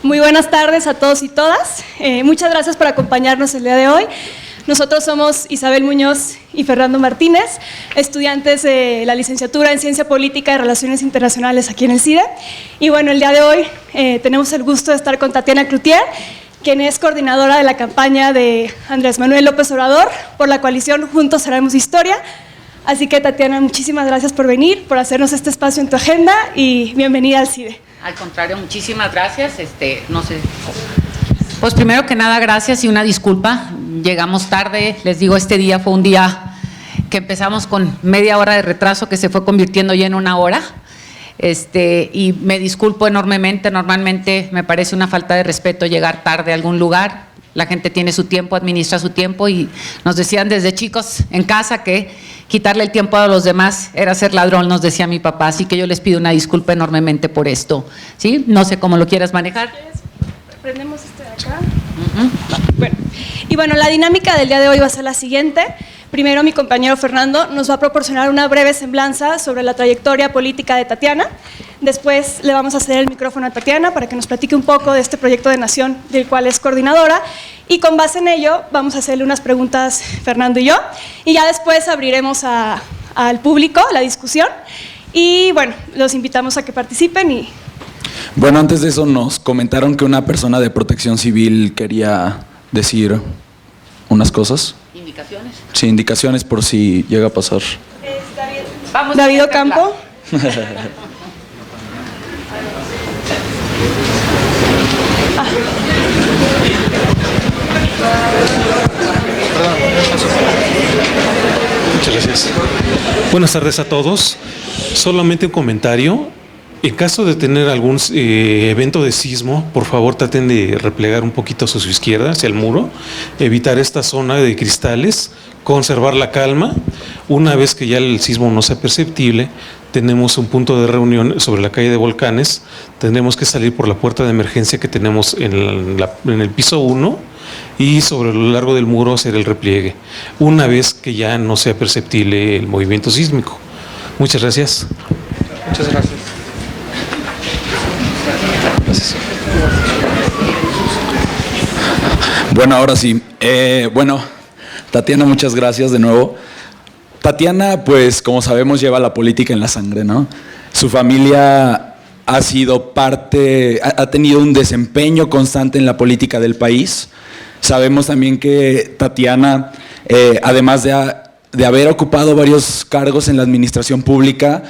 Muy buenas tardes a todos y todas. Muchas gracias por acompañarnos el día de hoy. Nosotros somos Isabel Muñoz y Fernando Martínez, estudiantes de la licenciatura en Ciencia Política y Relaciones Internacionales aquí en el CIDE. Y bueno, el día de hoy tenemos el gusto de estar con Tatiana Cloutier, quien es coordinadora de la campaña de Andrés Manuel López Obrador por la coalición Juntos Haremos Historia. Así que, Tatiana, muchísimas gracias por venir, por hacernos este espacio en tu agenda y bienvenida al CIDE. Al contrario, muchísimas gracias. No sé. Pues primero que nada, gracias y una disculpa. Llegamos tarde, les digo, este día fue un día que empezamos con media hora de retraso que se fue convirtiendo ya en una hora. Y me disculpo enormemente. Normalmente me parece una falta de respeto llegar tarde a algún lugar. La gente tiene su tiempo, administra su tiempo y nos decían desde chicos en casa que quitarle el tiempo a los demás era ser ladrón, nos decía mi papá, así que yo les pido una disculpa enormemente por esto, ¿sí? No sé cómo lo quieras manejar. Prendemos este de acá. Bueno, la dinámica del día de hoy va a ser la siguiente. Primero, mi compañero Fernando nos va a proporcionar una breve semblanza sobre la trayectoria política de Tatiana. Después le vamos a ceder el micrófono a Tatiana para que nos platique un poco de este proyecto de nación del cual es coordinadora. Y con base en ello vamos a hacerle unas preguntas Fernando y yo. Y ya después abriremos al público la discusión. Y bueno, los invitamos a que participen y… Bueno, antes de eso nos comentaron que una persona de Protección Civil quería decir unas cosas. ¿Indicaciones? Sí, indicaciones por si llega a pasar. David Ocampo. Muchas gracias. Buenas tardes a todos. Solamente un comentario. En caso de tener algún evento de sismo, por favor traten de replegar un poquito hacia su izquierda, hacia el muro, evitar esta zona de cristales, conservar la calma. Una vez que ya el sismo no sea perceptible, tenemos un punto de reunión sobre la calle de Volcanes. Tendremos que salir por la puerta de emergencia que tenemos en el piso 1 y sobre lo largo del muro hacer el repliegue, una vez que ya no sea perceptible el movimiento sísmico. Muchas gracias. Muchas gracias. Gracias. Bueno, ahora sí. Tatiana, muchas gracias de nuevo. Tatiana, pues como sabemos, lleva la política en la sangre, ¿no? Su familia ha sido ha tenido un desempeño constante en la política del país. Sabemos también que Tatiana, además de haber ocupado varios cargos en la administración pública,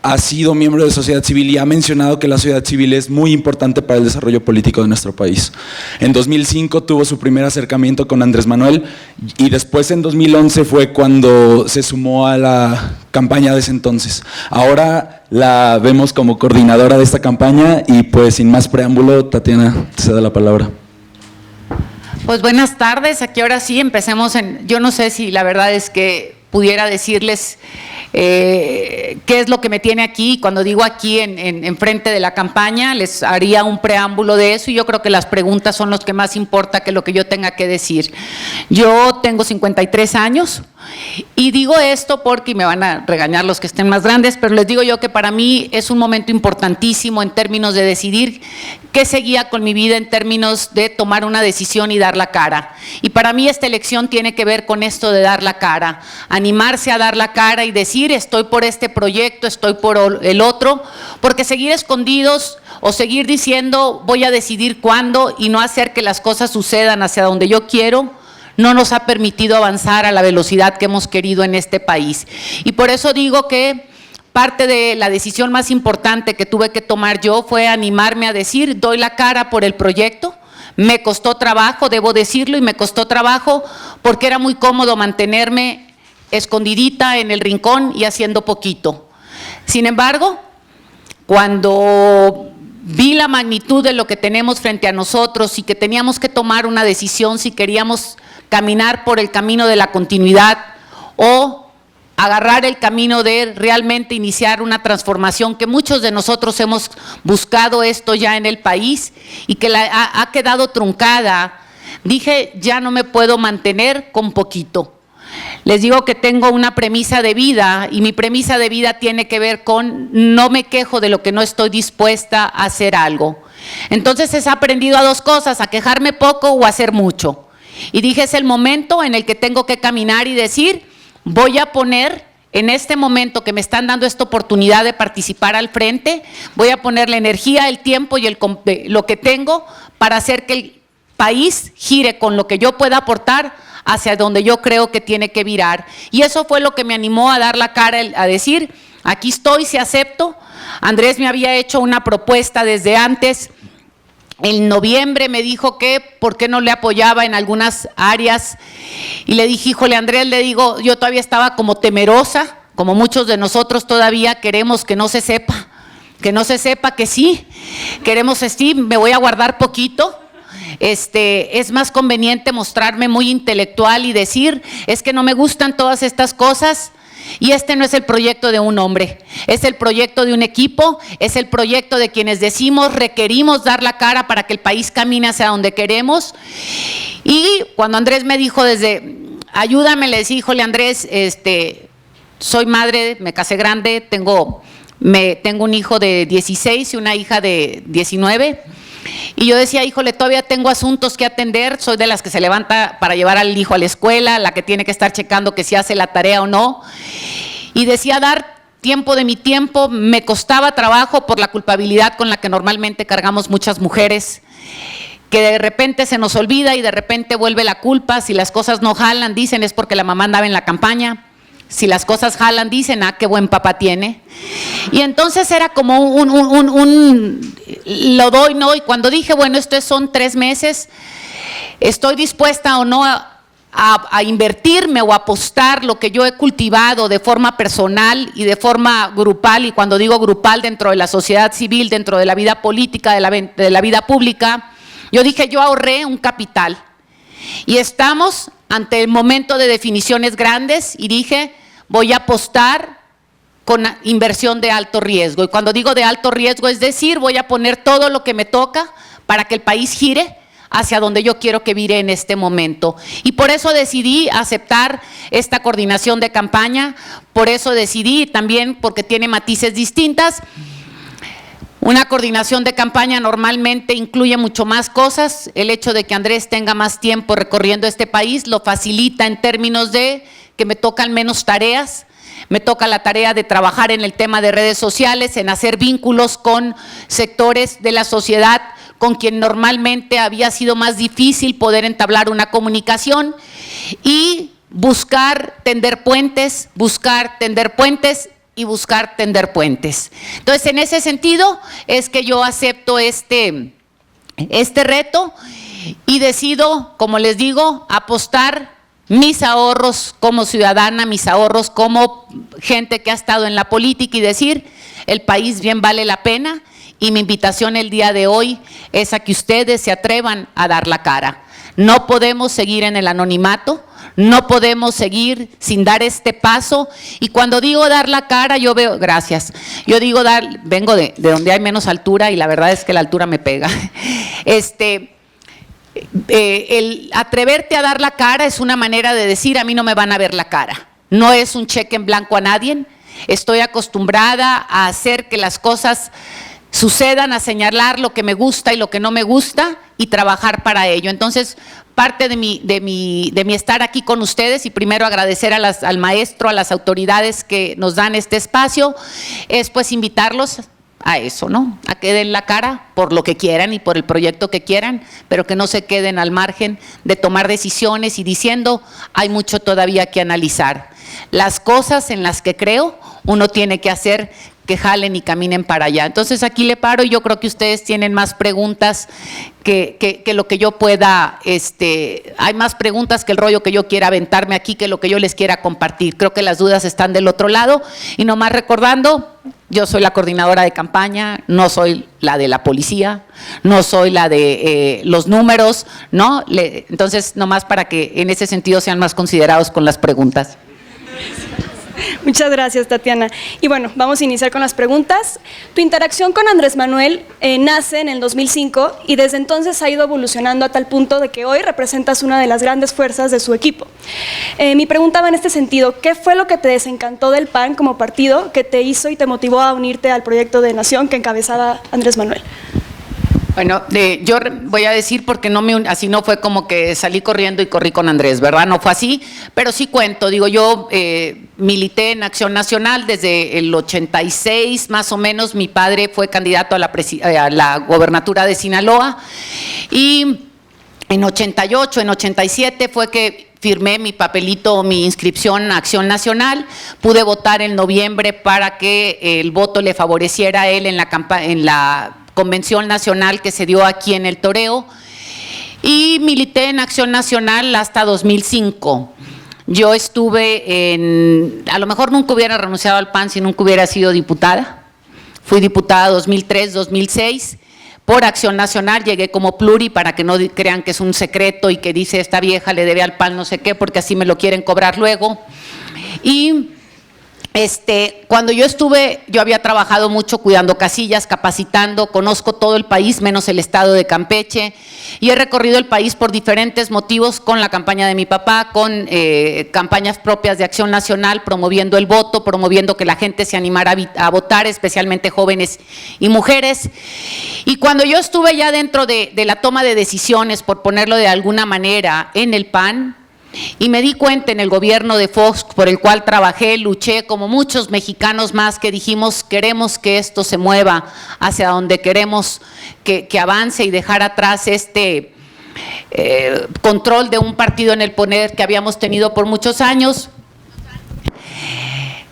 ha sido miembro de sociedad civil y ha mencionado que la sociedad civil es muy importante para el desarrollo político de nuestro país. En 2005 tuvo su primer acercamiento con Andrés Manuel y después en 2011 fue cuando se sumó a la campaña de ese entonces. Ahora la vemos como coordinadora de esta campaña y pues sin más preámbulo, Tatiana, te cedo la palabra. Pues buenas tardes, aquí ahora sí empecemos yo no sé si la verdad es que pudiera decirles qué es lo que me tiene aquí. Cuando digo aquí en frente de la campaña, les haría un preámbulo de eso y yo creo que las preguntas son los que más importa que lo que yo tenga que decir. Yo tengo 53 años y digo esto porque me van a regañar los que estén más grandes, pero les digo yo que para mí es un momento importantísimo en términos de decidir qué seguía con mi vida, en términos de tomar una decisión y dar la cara. Y para mí esta elección tiene que ver con esto de dar la cara, animarse a dar la cara y decir estoy por este proyecto, estoy por el otro, porque seguir escondidos o seguir diciendo voy a decidir cuándo y no hacer que las cosas sucedan hacia donde yo quiero, no nos ha permitido avanzar a la velocidad que hemos querido en este país. Y por eso digo que parte de la decisión más importante que tuve que tomar yo fue animarme a decir doy la cara por el proyecto. Me costó trabajo, debo decirlo, y me costó trabajo porque era muy cómodo mantenerme escondidita en el rincón y haciendo poquito. Sin embargo, cuando vi la magnitud de lo que tenemos frente a nosotros y que teníamos que tomar una decisión si queríamos caminar por el camino de la continuidad o agarrar el camino de realmente iniciar una transformación que muchos de nosotros hemos buscado esto ya en el país y que ha quedado truncada, dije ya no me puedo mantener con poquito. Les digo que tengo una premisa de vida y mi premisa de vida tiene que ver con no me quejo de lo que no estoy dispuesta a hacer algo. Entonces he aprendido a dos cosas, a quejarme poco o a hacer mucho. Y dije, es el momento en el que tengo que caminar y decir, voy a poner en este momento que me están dando esta oportunidad de participar al frente, voy a poner la energía, el tiempo y lo que tengo para hacer que el país gire con lo que yo pueda aportar hacia donde yo creo que tiene que virar. Y eso fue lo que me animó a dar la cara, a decir, aquí estoy, si acepto. Andrés me había hecho una propuesta desde antes. En noviembre me dijo que por qué no le apoyaba en algunas áreas y le dije, híjole Andrés, le digo, yo todavía estaba como temerosa, como muchos de nosotros todavía queremos que no se sepa que sí, queremos sí, me voy a guardar poquito. Es más conveniente mostrarme muy intelectual y decir, es que no me gustan todas estas cosas. Y este no es el proyecto de un hombre, es el proyecto de un equipo, es el proyecto de quienes decimos requerimos dar la cara para que el país camine hacia donde queremos. Y cuando Andrés me dijo ayúdame, le decía, híjole Andrés, soy madre, me casé grande, tengo un hijo de 16 y una hija de 19. Y yo decía, híjole, todavía tengo asuntos que atender, soy de las que se levanta para llevar al hijo a la escuela, la que tiene que estar checando que si hace la tarea o no. Y decía dar tiempo de mi tiempo, me costaba trabajo por la culpabilidad con la que normalmente cargamos muchas mujeres, que de repente se nos olvida y de repente vuelve la culpa, si las cosas no jalan, dicen es porque la mamá andaba en la campaña. Si las cosas jalan, dicen, qué buen papá tiene. Y entonces era como lo doy, ¿no? Y cuando dije, bueno, estos son 3 meses, estoy dispuesta o no a invertirme o a apostar lo que yo he cultivado de forma personal y de forma grupal, y cuando digo grupal, dentro de la sociedad civil, dentro de la vida política, de la vida pública, yo dije, yo ahorré un capital. Y estamos ante el momento de definiciones grandes y dije, voy a apostar con inversión de alto riesgo. Y cuando digo de alto riesgo, es decir, voy a poner todo lo que me toca para que el país gire hacia donde yo quiero que vire en este momento. Y por eso decidí aceptar esta coordinación de campaña, por eso decidí también, porque tiene matices distintas. Una coordinación de campaña normalmente incluye mucho más cosas. El hecho de que Andrés tenga más tiempo recorriendo este país lo facilita en términos de que me tocan menos tareas. Me toca la tarea de trabajar en el tema de redes sociales, en hacer vínculos con sectores de la sociedad con quien normalmente había sido más difícil poder entablar una comunicación, y buscar tender puentes y buscar tender puentes. Entonces, en ese sentido es que yo acepto este reto y decido, como les digo, apostar mis ahorros como ciudadana, mis ahorros como gente que ha estado en la política y decir, el país bien vale la pena, y mi invitación el día de hoy es a que ustedes se atrevan a dar la cara. No podemos seguir en el anonimato, no podemos seguir sin dar este paso. Y cuando digo dar la cara, yo veo, gracias, yo digo vengo de donde hay menos altura y la verdad es que la altura me pega. El atreverte a dar la cara es una manera de decir, a mí no me van a ver la cara. No es un cheque en blanco a nadie. Estoy acostumbrada a hacer que las cosas sucedan, a señalar lo que me gusta y lo que no me gusta y trabajar para ello. Entonces, parte de mi estar aquí con ustedes, y primero agradecer al maestro, a las autoridades que nos dan este espacio, es pues invitarlos a eso, ¿no? A que den la cara por lo que quieran y por el proyecto que quieran, pero que no se queden al margen de tomar decisiones y diciendo, hay mucho todavía que analizar. Las cosas en las que creo, uno tiene que hacer que jalen y caminen para allá. Entonces aquí le paro, y yo creo que ustedes tienen más preguntas que lo que yo pueda, hay más preguntas que el rollo que yo quiera aventarme aquí, que lo que yo les quiera compartir. Creo que las dudas están del otro lado, y nomás recordando, yo soy la coordinadora de campaña, no soy la de la policía, no soy la de los números, ¿no? Entonces, nomás para que en ese sentido sean más considerados con las preguntas. Muchas gracias, Tatiana. Y bueno, vamos a iniciar con las preguntas. Tu interacción con Andrés Manuel nace en el 2005 y desde entonces ha ido evolucionando a tal punto de que hoy representas una de las grandes fuerzas de su equipo. Mi pregunta va en este sentido: ¿qué fue lo que te desencantó del PAN como partido que te hizo y te motivó a unirte al proyecto de nación que encabezaba Andrés Manuel? Bueno, yo voy a decir porque así no fue como que salí corriendo y corrí con Andrés, ¿verdad? No fue así, pero sí cuento. Digo, yo milité en Acción Nacional desde el 86, más o menos. Mi padre fue candidato a la gobernatura de Sinaloa y en 88, en 87 fue que firmé mi papelito, mi inscripción a Acción Nacional. Pude votar en noviembre para que el voto le favoreciera a él en la convención nacional que se dio aquí en el Toreo, y milité en Acción Nacional hasta 2005. Yo estuve a lo mejor nunca hubiera renunciado al PAN si nunca hubiera sido diputada. Fui diputada 2003, 2006. Por Acción Nacional llegué como pluri, para que no crean que es un secreto y que dice esta vieja le debe al PAN no sé qué, porque así me lo quieren cobrar luego. Y cuando yo estuve, yo había trabajado mucho cuidando casillas, capacitando, conozco todo el país menos el estado de Campeche, y he recorrido el país por diferentes motivos, con la campaña de mi papá, con campañas propias de Acción Nacional, promoviendo el voto, promoviendo que la gente se animara a votar, especialmente jóvenes y mujeres. Y cuando yo estuve ya dentro de la toma de decisiones, por ponerlo de alguna manera, en el PAN, y me di cuenta en el gobierno de Fox, por el cual trabajé, luché, como muchos mexicanos más que dijimos, queremos que esto se mueva hacia donde queremos que avance, y dejar atrás control de un partido en el poder que habíamos tenido por muchos años.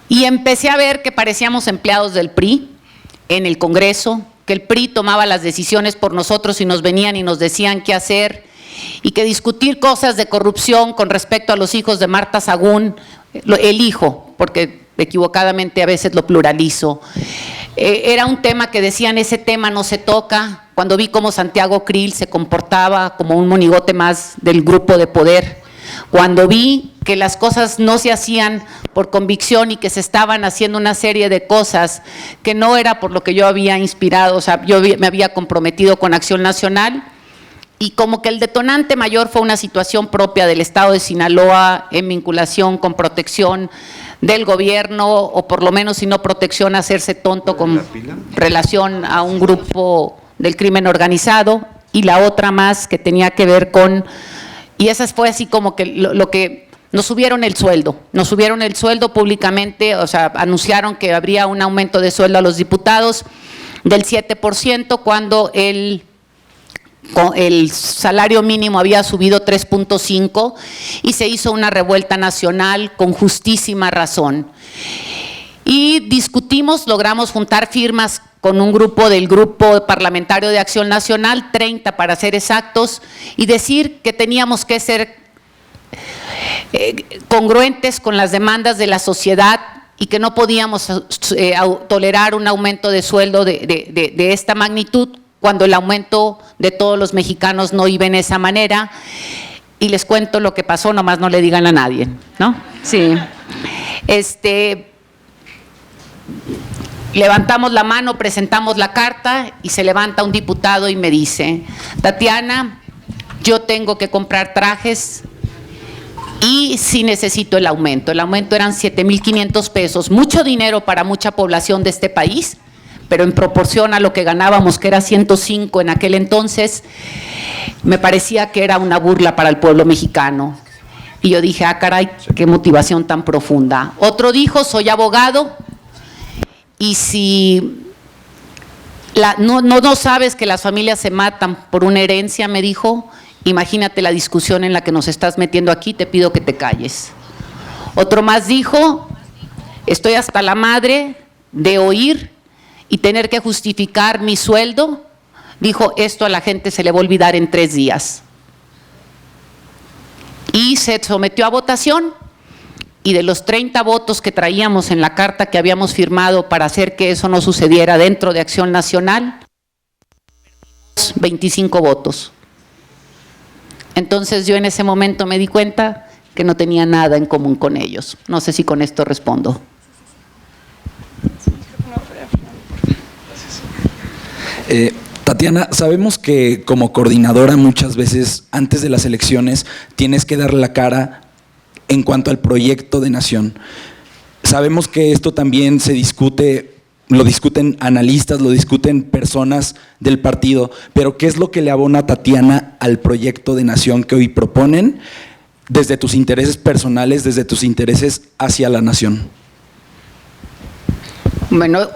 Y empecé a ver que parecíamos empleados del PRI en el Congreso, que el PRI tomaba las decisiones por nosotros y nos venían y nos decían qué hacer, y que discutir cosas de corrupción con respecto a los hijos de Marta Sagún, el hijo, porque equivocadamente a veces lo pluralizo, era un tema que decían, ese tema no se toca. Cuando vi cómo Santiago Krill se comportaba como un monigote más del grupo de poder, cuando vi que las cosas no se hacían por convicción y que se estaban haciendo una serie de cosas que no era por lo que yo había inspirado, o sea, yo me había comprometido con Acción Nacional, y como que el detonante mayor fue una situación propia del estado de Sinaloa en vinculación con protección del gobierno, o por lo menos si no protección, hacerse tonto con relación a un grupo del crimen organizado, y la otra más que tenía que ver con, y esa fue así como que lo que nos subieron el sueldo públicamente, o sea, anunciaron que habría un aumento de sueldo a los diputados del 7%, cuando el salario mínimo había subido 3.5, y se hizo una revuelta nacional con justísima razón. Y discutimos, logramos juntar firmas con un grupo del grupo parlamentario de Acción Nacional, 30 para ser exactos, y decir que teníamos que ser congruentes con las demandas de la sociedad, y que no podíamos tolerar un aumento de sueldo de esta magnitud, cuando el aumento de todos los mexicanos no iba en esa manera. Y les cuento lo que pasó, nomás no le digan a nadie, ¿no? Sí. Levantamos la mano, presentamos la carta, y se levanta un diputado y me dice, Tatiana, yo tengo que comprar trajes y sí necesito el aumento. El aumento eran 7,500 pesos, mucho dinero para mucha población de este país, pero en proporción a lo que ganábamos, que era 105 en aquel entonces, me parecía que era una burla para el pueblo mexicano. Y yo dije, ah, caray, qué motivación tan profunda. Otro dijo, soy abogado, y si no sabes que las familias se matan por una herencia, me dijo, imagínate la discusión en la que nos estás metiendo aquí, te pido que te calles. Otro más dijo, estoy hasta la madre de oír y tener que justificar mi sueldo. Dijo, esto a la gente se le va a olvidar en 3 días. Y se sometió a votación, y de los 30 votos que traíamos en la carta que habíamos firmado para hacer que eso no sucediera dentro de Acción Nacional, 25 votos. Entonces yo en ese momento me di cuenta que no tenía nada en común con ellos. No sé si con esto respondo. Tatiana, sabemos que como coordinadora muchas veces antes de las elecciones tienes que dar la cara en cuanto al proyecto de nación. Sabemos que esto también se discute lo discuten analistas, lo discuten personas del partido, pero ¿qué es lo que le abona Tatiana al proyecto de nación que hoy proponen desde tus intereses personales, desde tus intereses hacia la nación? Bueno,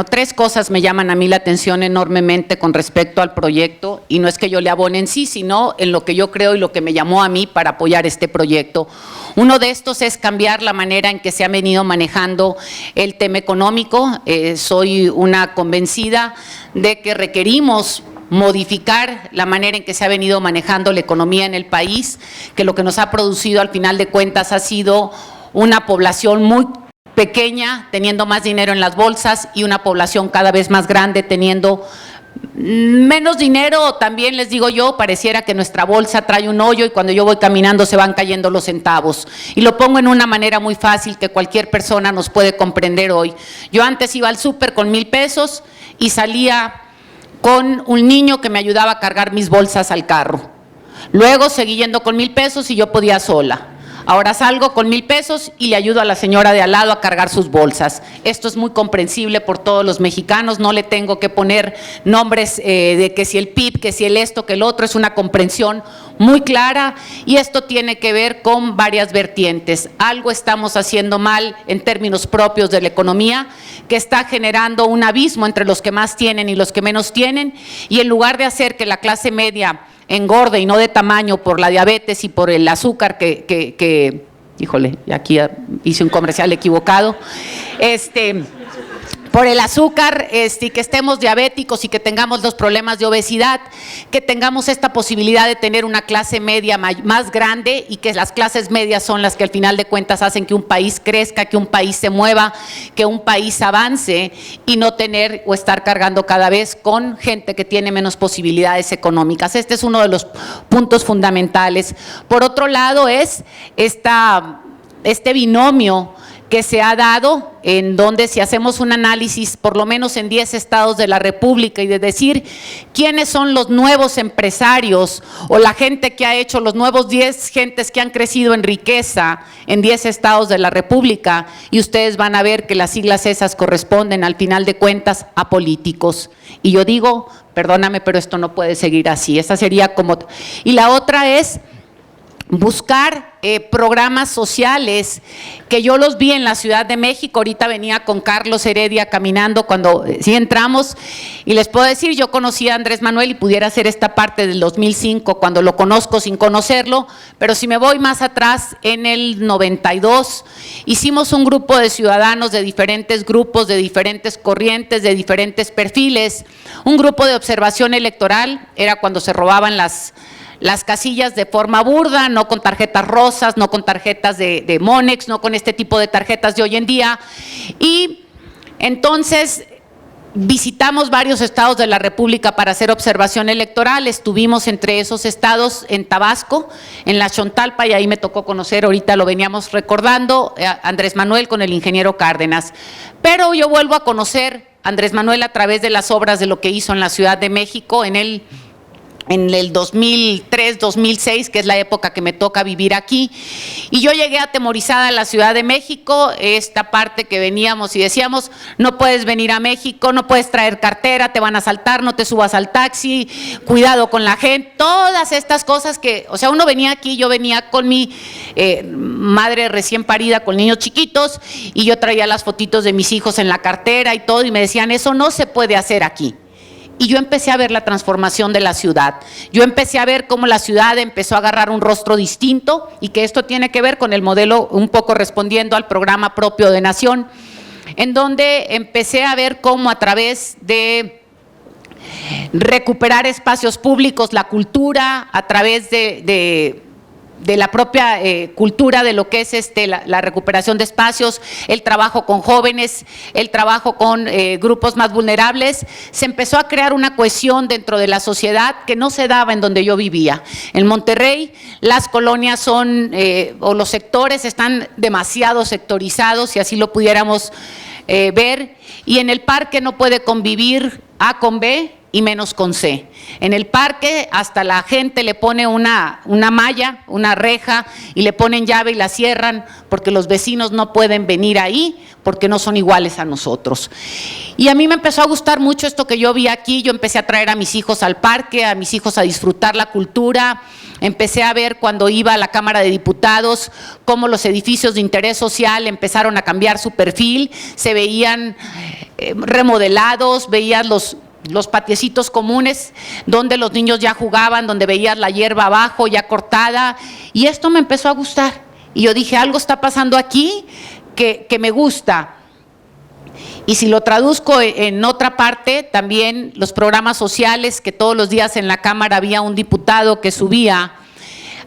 tres cosas me llaman a mí la atención enormemente con respecto al proyecto, y no es que yo le abone en sí, sino en lo que yo creo y lo que me llamó a mí para apoyar este proyecto. Uno de estos es cambiar la manera en que se ha venido manejando el tema económico. Soy una convencida de que requerimos modificar la manera en que se ha venido manejando la economía en el país, que lo que nos ha producido al final de cuentas ha sido una población muy pequeña teniendo más dinero en las bolsas y una población cada vez más grande teniendo menos dinero. También les digo yo, pareciera que nuestra bolsa trae un hoyo y cuando yo voy caminando se van cayendo los centavos. Y lo pongo en una manera muy fácil que cualquier persona nos puede comprender hoy. Yo antes iba al súper con 1,000 pesos y salía con un niño que me ayudaba a cargar mis bolsas al carro. Luego seguí yendo con 1,000 pesos y yo podía sola. Ahora salgo con 1,000 pesos y le ayudo a la señora de al lado a cargar sus bolsas. Esto es muy comprensible por todos los mexicanos, no le tengo que poner nombres de que si el PIB, que si el esto, que el otro, es una comprensión muy clara, y esto tiene que ver con varias vertientes. Algo estamos haciendo mal en términos propios de la economía, que está generando un abismo entre los que más tienen y los que menos tienen, y en lugar de hacer que la clase media engorde y no de tamaño por la diabetes y por el azúcar híjole, aquí hice un comercial equivocado, por el azúcar, y que estemos diabéticos y que tengamos los problemas de obesidad, que tengamos esta posibilidad de tener una clase media más grande, y que las clases medias son las que al final de cuentas hacen que un país crezca, que un país se mueva, que un país avance, y no tener o estar cargando cada vez con gente que tiene menos posibilidades económicas. Este es uno de los puntos fundamentales. Por otro lado es este binomio que se ha dado, en donde si hacemos un análisis por lo menos en 10 estados de la República y de decir quiénes son los nuevos empresarios o la gente que ha hecho, los nuevos 10 gentes que han crecido en riqueza en 10 estados de la República, y ustedes van a ver que las siglas esas corresponden al final de cuentas a políticos. Y yo digo, perdóname, pero esto no puede seguir así. Esa sería como… Y la otra es buscar programas sociales, que yo los vi en la Ciudad de México. Ahorita venía con Carlos Heredia caminando cuando sí entramos, y les puedo decir, yo conocí a Andrés Manuel y pudiera hacer esta parte del 2005, cuando lo conozco sin conocerlo, pero si me voy más atrás, en el 92, hicimos un grupo de ciudadanos de diferentes grupos, de diferentes corrientes, de diferentes perfiles, un grupo de observación electoral. Era cuando se robaban las casillas de forma burda, no con tarjetas rosas, no con tarjetas de Monex, no con este tipo de tarjetas de hoy en día. Y entonces visitamos varios estados de la República para hacer observación electoral. Estuvimos entre esos estados en Tabasco, en la Chontalpa, y ahí me tocó conocer, ahorita lo veníamos recordando, a Andrés Manuel con el ingeniero Cárdenas. Pero yo vuelvo a conocer a Andrés Manuel a través de las obras de lo que hizo en la Ciudad de México en el 2003, 2006, que es la época que me toca vivir aquí, y yo llegué atemorizada a la Ciudad de México. Esta parte que veníamos y decíamos, no puedes venir a México, no puedes traer cartera, te van a asaltar, no te subas al taxi, cuidado con la gente, todas estas cosas que, o sea, uno venía aquí, yo venía con mi madre recién parida con niños chiquitos, y yo traía las fotitos de mis hijos en la cartera y todo, y me decían, eso no se puede hacer aquí. Y yo empecé a ver la transformación de la ciudad. Yo empecé a ver cómo la ciudad empezó a agarrar un rostro distinto, y que esto tiene que ver con el modelo, un poco respondiendo al programa propio de Nación, en donde empecé a ver cómo a través de recuperar espacios públicos, la cultura, a través de la propia cultura de lo que es la recuperación de espacios, el trabajo con jóvenes, el trabajo con grupos más vulnerables, se empezó a crear una cohesión dentro de la sociedad que no se daba en donde yo vivía. En Monterrey las colonias son, o los sectores están demasiado sectorizados, si así lo pudiéramos ver, y en el parque no puede convivir A con B y menos con C. En el parque hasta la gente le pone una malla, una reja, y le ponen llave y la cierran porque los vecinos no pueden venir ahí porque no son iguales a nosotros. Y a mí me empezó a gustar mucho esto que yo vi aquí. Yo empecé a traer a mis hijos al parque, a mis hijos a disfrutar la cultura. Empecé a ver cuando iba a la Cámara de Diputados cómo los edificios de interés social empezaron a cambiar su perfil, se veían remodelados, veías los patiecitos comunes donde los niños ya jugaban, donde veías la hierba abajo ya cortada, y esto me empezó a gustar. Y yo dije, algo está pasando aquí que me gusta. Y si lo traduzco en otra parte, también los programas sociales, que todos los días en la Cámara había un diputado que subía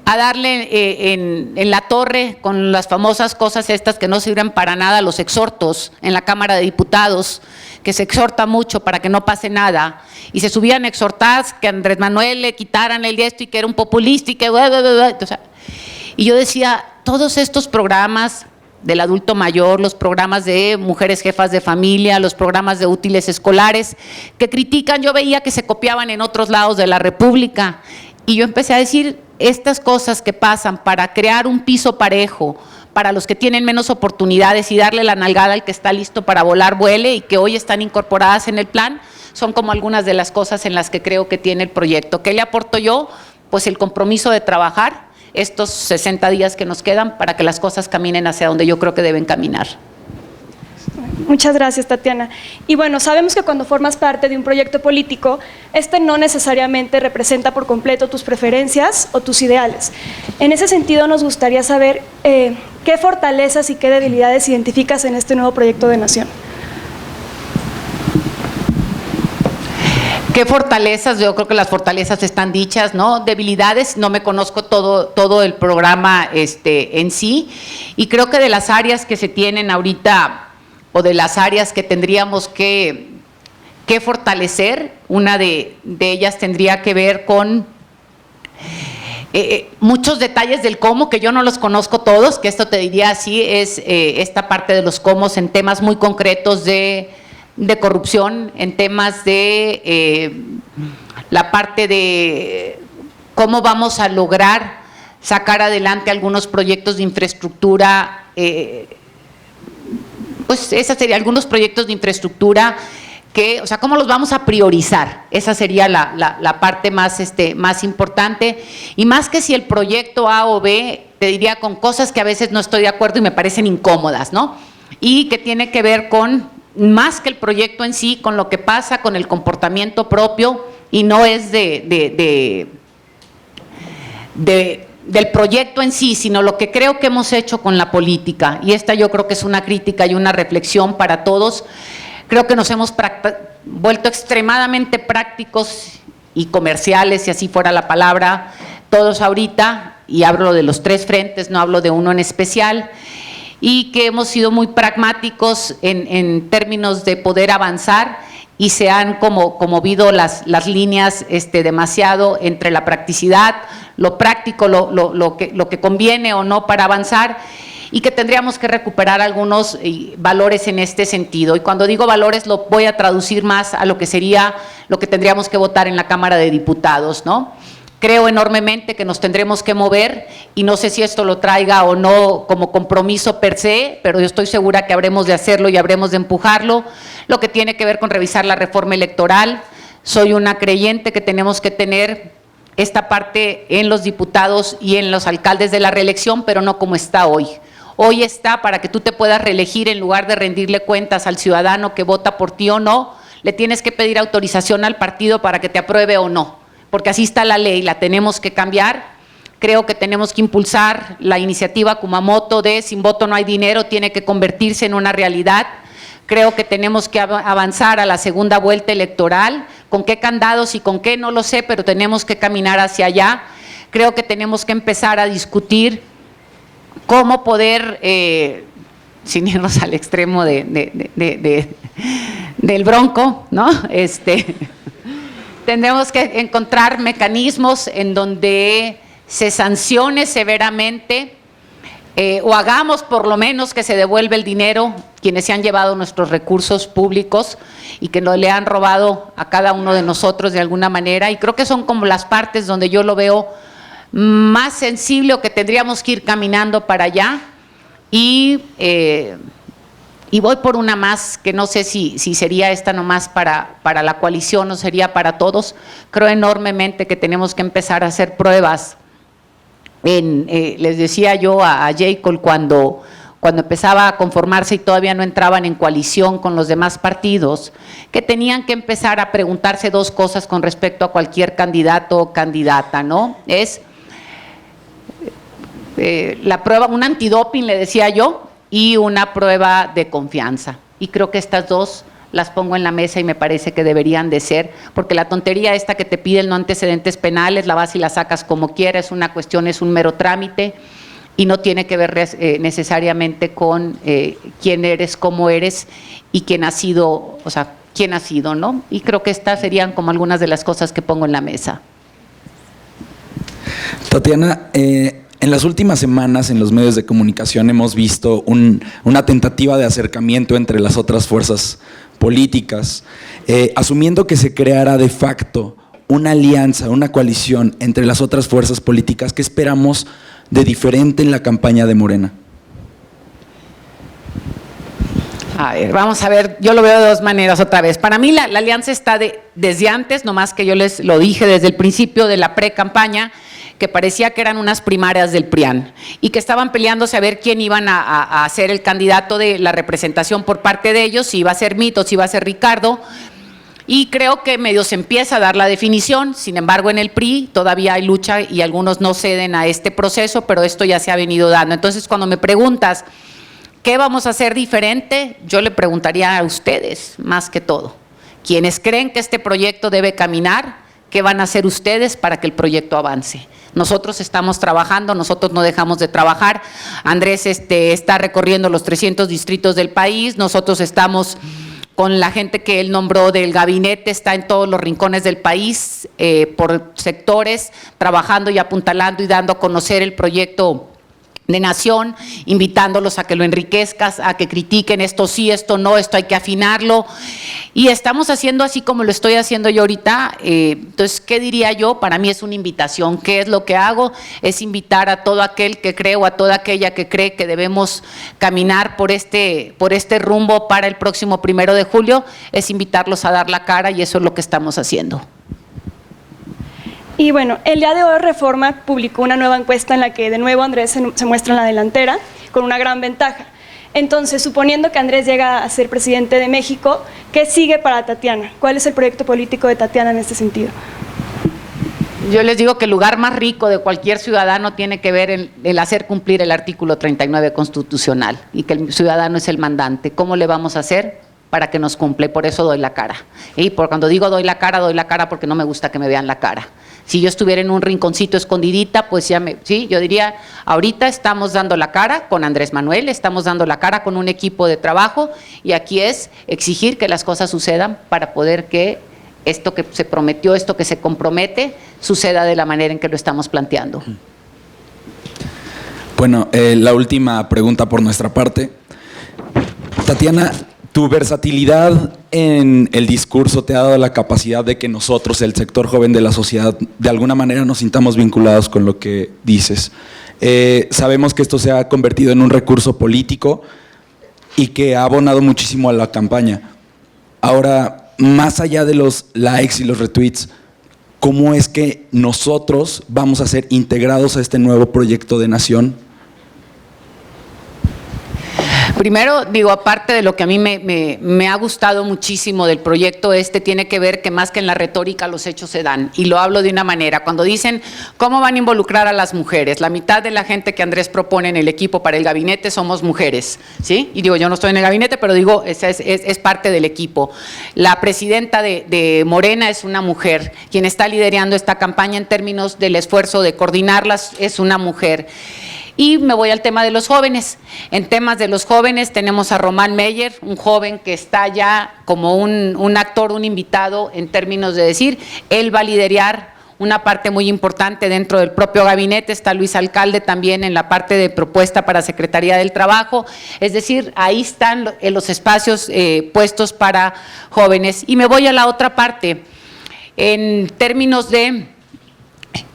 a darle en la torre con las famosas cosas estas que no sirven para nada, los exhortos en la Cámara de Diputados, que se exhorta mucho para que no pase nada, y se subían a exhortar que a Andrés Manuel le quitaran el esto y que era un populista y que… O sea, y yo decía, todos estos programas del adulto mayor, los programas de mujeres jefas de familia, los programas de útiles escolares, que critican, yo veía que se copiaban en otros lados de la República, y yo empecé a decir, estas cosas que pasan para crear un piso parejo para los que tienen menos oportunidades y darle la nalgada al que está listo para volar, vuele, y que hoy están incorporadas en el plan, son como algunas de las cosas en las que creo que tiene el proyecto. ¿Qué le aporto yo? Pues el compromiso de trabajar estos 60 días que nos quedan para que las cosas caminen hacia donde yo creo que deben caminar. Muchas gracias, Tatiana. Y bueno, sabemos que cuando formas parte de un proyecto político, este no necesariamente representa por completo tus preferencias o tus ideales. En ese sentido, nos gustaría saber qué fortalezas y qué debilidades identificas en este nuevo proyecto de nación. ¿Qué fortalezas? Yo creo que las fortalezas están dichas, ¿no? Debilidades, no me conozco todo el programa en sí, y creo que de las áreas que se tienen ahorita o de las áreas que tendríamos que fortalecer, una de ellas tendría que ver con muchos detalles del cómo, que yo no los conozco todos, que esto te diría así, es esta parte de los cómo en temas muy concretos de corrupción, en temas de la parte de cómo vamos a lograr sacar adelante algunos proyectos de infraestructura, pues esa sería, algunos proyectos de infraestructura que, o sea, cómo los vamos a priorizar, esa sería la parte más importante, y más que si el proyecto A o B, te diría con cosas que a veces no estoy de acuerdo y me parecen incómodas, ¿no? Y que tiene que ver con, más que el proyecto en sí, con lo que pasa con el comportamiento propio, y no es del proyecto en sí, sino lo que creo que hemos hecho con la política. Y esta yo creo que es una crítica y una reflexión para todos. Creo que nos hemos vuelto extremadamente prácticos y comerciales, si así fuera la palabra, todos ahorita, y hablo de los tres frentes, no hablo de uno en especial, y que hemos sido muy pragmáticos en términos de poder avanzar, y se han como movido las líneas demasiado entre la practicidad, lo práctico, lo que conviene o no para avanzar, y que tendríamos que recuperar algunos valores en este sentido. Y cuando digo valores lo voy a traducir más a lo que sería lo que tendríamos que votar en la Cámara de Diputados, ¿no? Creo enormemente que nos tendremos que mover, y no sé si esto lo traiga o no como compromiso per se, pero yo estoy segura que habremos de hacerlo y habremos de empujarlo. Lo que tiene que ver con revisar la reforma electoral, soy una creyente que tenemos que tener esta parte en los diputados y en los alcaldes de la reelección, pero no como está hoy. Hoy está para que tú te puedas reelegir, en lugar de rendirle cuentas al ciudadano que vota por ti o no, le tienes que pedir autorización al partido para que te apruebe o no, porque así está la ley, la tenemos que cambiar. Creo que tenemos que impulsar la iniciativa Kumamoto de sin voto no hay dinero, tiene que convertirse en una realidad. Creo que tenemos que avanzar a la segunda vuelta electoral, con qué candados y con qué no lo sé, pero tenemos que caminar hacia allá. Creo que tenemos que empezar a discutir cómo poder, sin irnos al extremo del bronco, ¿no? Tendremos que encontrar mecanismos en donde se sancione severamente o hagamos por lo menos que se devuelva el dinero quienes se han llevado nuestros recursos públicos y que no le han robado a cada uno de nosotros de alguna manera, y creo que son como las partes donde yo lo veo más sensible o que tendríamos que ir caminando para allá. Y Y voy por una más, que no sé si sería esta nomás para la coalición o sería para todos. Creo enormemente que tenemos que empezar a hacer pruebas. Les decía yo a Jacob cuando empezaba a conformarse y todavía no entraban en coalición con los demás partidos, que tenían que empezar a preguntarse dos cosas con respecto a cualquier candidato o candidata, ¿no? Es la prueba, un antidoping, le decía yo, y una prueba de confianza. Y creo que estas dos las pongo en la mesa y me parece que deberían de ser, porque la tontería esta que te pide el no antecedentes penales, la vas y la sacas como quieras, es una cuestión, es un mero trámite y no tiene que ver necesariamente con quién eres, cómo eres y quién ha sido, o sea, quién ha sido, ¿no? Y creo que estas serían como algunas de las cosas que pongo en la mesa. Tatiana, en las últimas semanas en los medios de comunicación hemos visto una tentativa de acercamiento entre las otras fuerzas políticas, asumiendo que se creara de facto una alianza, una coalición entre las otras fuerzas políticas. ¿Qué esperamos de diferente en la campaña de Morena? A ver, vamos a ver, yo lo veo de dos maneras otra vez. Para mí la alianza está desde antes, nomás que yo les lo dije desde el principio de la pre-campaña, que parecía que eran unas primarias del PRIAN y que estaban peleándose a ver quién iban a ser el candidato de la representación por parte de ellos, si iba a ser Mito, si iba a ser Ricardo, y creo que medio se empieza a dar la definición. Sin embargo, en el PRI todavía hay lucha y algunos no ceden a este proceso, pero esto ya se ha venido dando. Entonces, cuando me preguntas ¿qué vamos a hacer diferente? Yo le preguntaría a ustedes, más que todo. Quienes creen que este proyecto debe caminar, ¿qué van a hacer ustedes para que el proyecto avance? Nosotros estamos trabajando, nosotros no dejamos de trabajar. Andrés está recorriendo los 300 distritos del país, nosotros estamos con la gente que él nombró del gabinete, está en todos los rincones del país, por sectores, trabajando y apuntalando y dando a conocer el proyecto de nación, invitándolos a que lo enriquezcas, a que critiquen esto sí, esto no, esto hay que afinarlo, y estamos haciendo así como lo estoy haciendo yo ahorita. Entonces, ¿qué diría yo? Para mí es una invitación. ¿Qué es lo que hago? Es invitar a todo aquel que cree o a toda aquella que cree que debemos caminar por este rumbo para el próximo 1 de julio, es invitarlos a dar la cara, y eso es lo que estamos haciendo. Y bueno, el día de hoy Reforma publicó una nueva encuesta en la que de nuevo Andrés se muestra en la delantera con una gran ventaja. Entonces, suponiendo que Andrés llega a ser presidente de México, ¿qué sigue para Tatiana? ¿Cuál es el proyecto político de Tatiana en este sentido? Yo les digo que el lugar más rico de cualquier ciudadano tiene que ver en el hacer cumplir el artículo 39 constitucional, y que el ciudadano es el mandante. ¿Cómo le vamos a hacer para que nos cumpla? Y por eso doy la cara. Y cuando digo doy la cara porque no me gusta que me vean la cara. Si yo estuviera en un rinconcito escondidita, pues sí, yo diría, ahorita estamos dando la cara con Andrés Manuel, estamos dando la cara con un equipo de trabajo, y aquí es exigir que las cosas sucedan para poder que esto que se prometió, esto que se compromete, suceda de la manera en que lo estamos planteando. Bueno, la última pregunta por nuestra parte. Tatiana, tu versatilidad en el discurso te ha dado la capacidad de que nosotros, el sector joven de la sociedad, de alguna manera nos sintamos vinculados con lo que dices. Sabemos que esto se ha convertido en un recurso político y que ha abonado muchísimo a la campaña. Ahora, más allá de los likes y los retweets, ¿cómo es que nosotros vamos a ser integrados a este nuevo proyecto de nación? Primero, digo, aparte de lo que a mí me ha gustado muchísimo del proyecto tiene que ver que más que en la retórica los hechos se dan, y lo hablo de una manera. Cuando dicen cómo van a involucrar a las mujeres, la mitad de la gente que Andrés propone en el equipo para el gabinete somos mujeres, ¿sí? Y digo, yo no estoy en el gabinete, pero digo, es parte del equipo. La presidenta de Morena es una mujer, quien está liderando esta campaña en términos del esfuerzo de coordinarlas es una mujer. Y me voy al tema de los jóvenes. En temas de los jóvenes tenemos a Román Meyer, un joven que está ya como un actor, un invitado en términos de decir, él va a liderar una parte muy importante dentro del propio gabinete. Está Luis Alcalde también en la parte de propuesta para Secretaría del Trabajo. Es decir, ahí están los espacios puestos para jóvenes. Y me voy a la otra parte, en términos de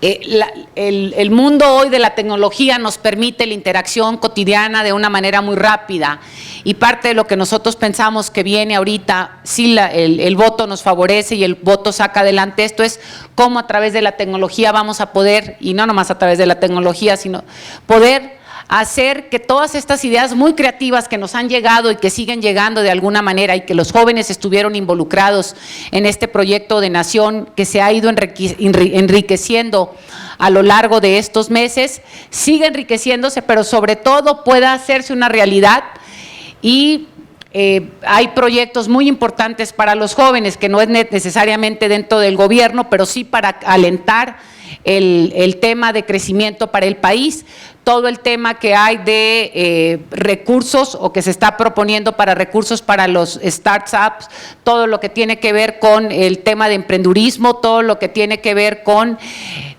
el mundo hoy de la tecnología nos permite la interacción cotidiana de una manera muy rápida, y parte de lo que nosotros pensamos que viene ahorita, sí, el voto nos favorece y el voto saca adelante esto, es cómo a través de la tecnología vamos a poder, y no nomás a través de la tecnología, sino poder hacer que todas estas ideas muy creativas que nos han llegado y que siguen llegando de alguna manera, y que los jóvenes estuvieron involucrados en este proyecto de nación que se ha ido enriqueciendo a lo largo de estos meses, sigue enriqueciéndose, pero sobre todo pueda hacerse una realidad. Y hay proyectos muy importantes para los jóvenes, que no es necesariamente dentro del gobierno, pero sí para alentar el tema de crecimiento para el país, todo el tema que hay de recursos, o que se está proponiendo para recursos para los startups, todo lo que tiene que ver con el tema de emprendurismo, todo lo que tiene que ver con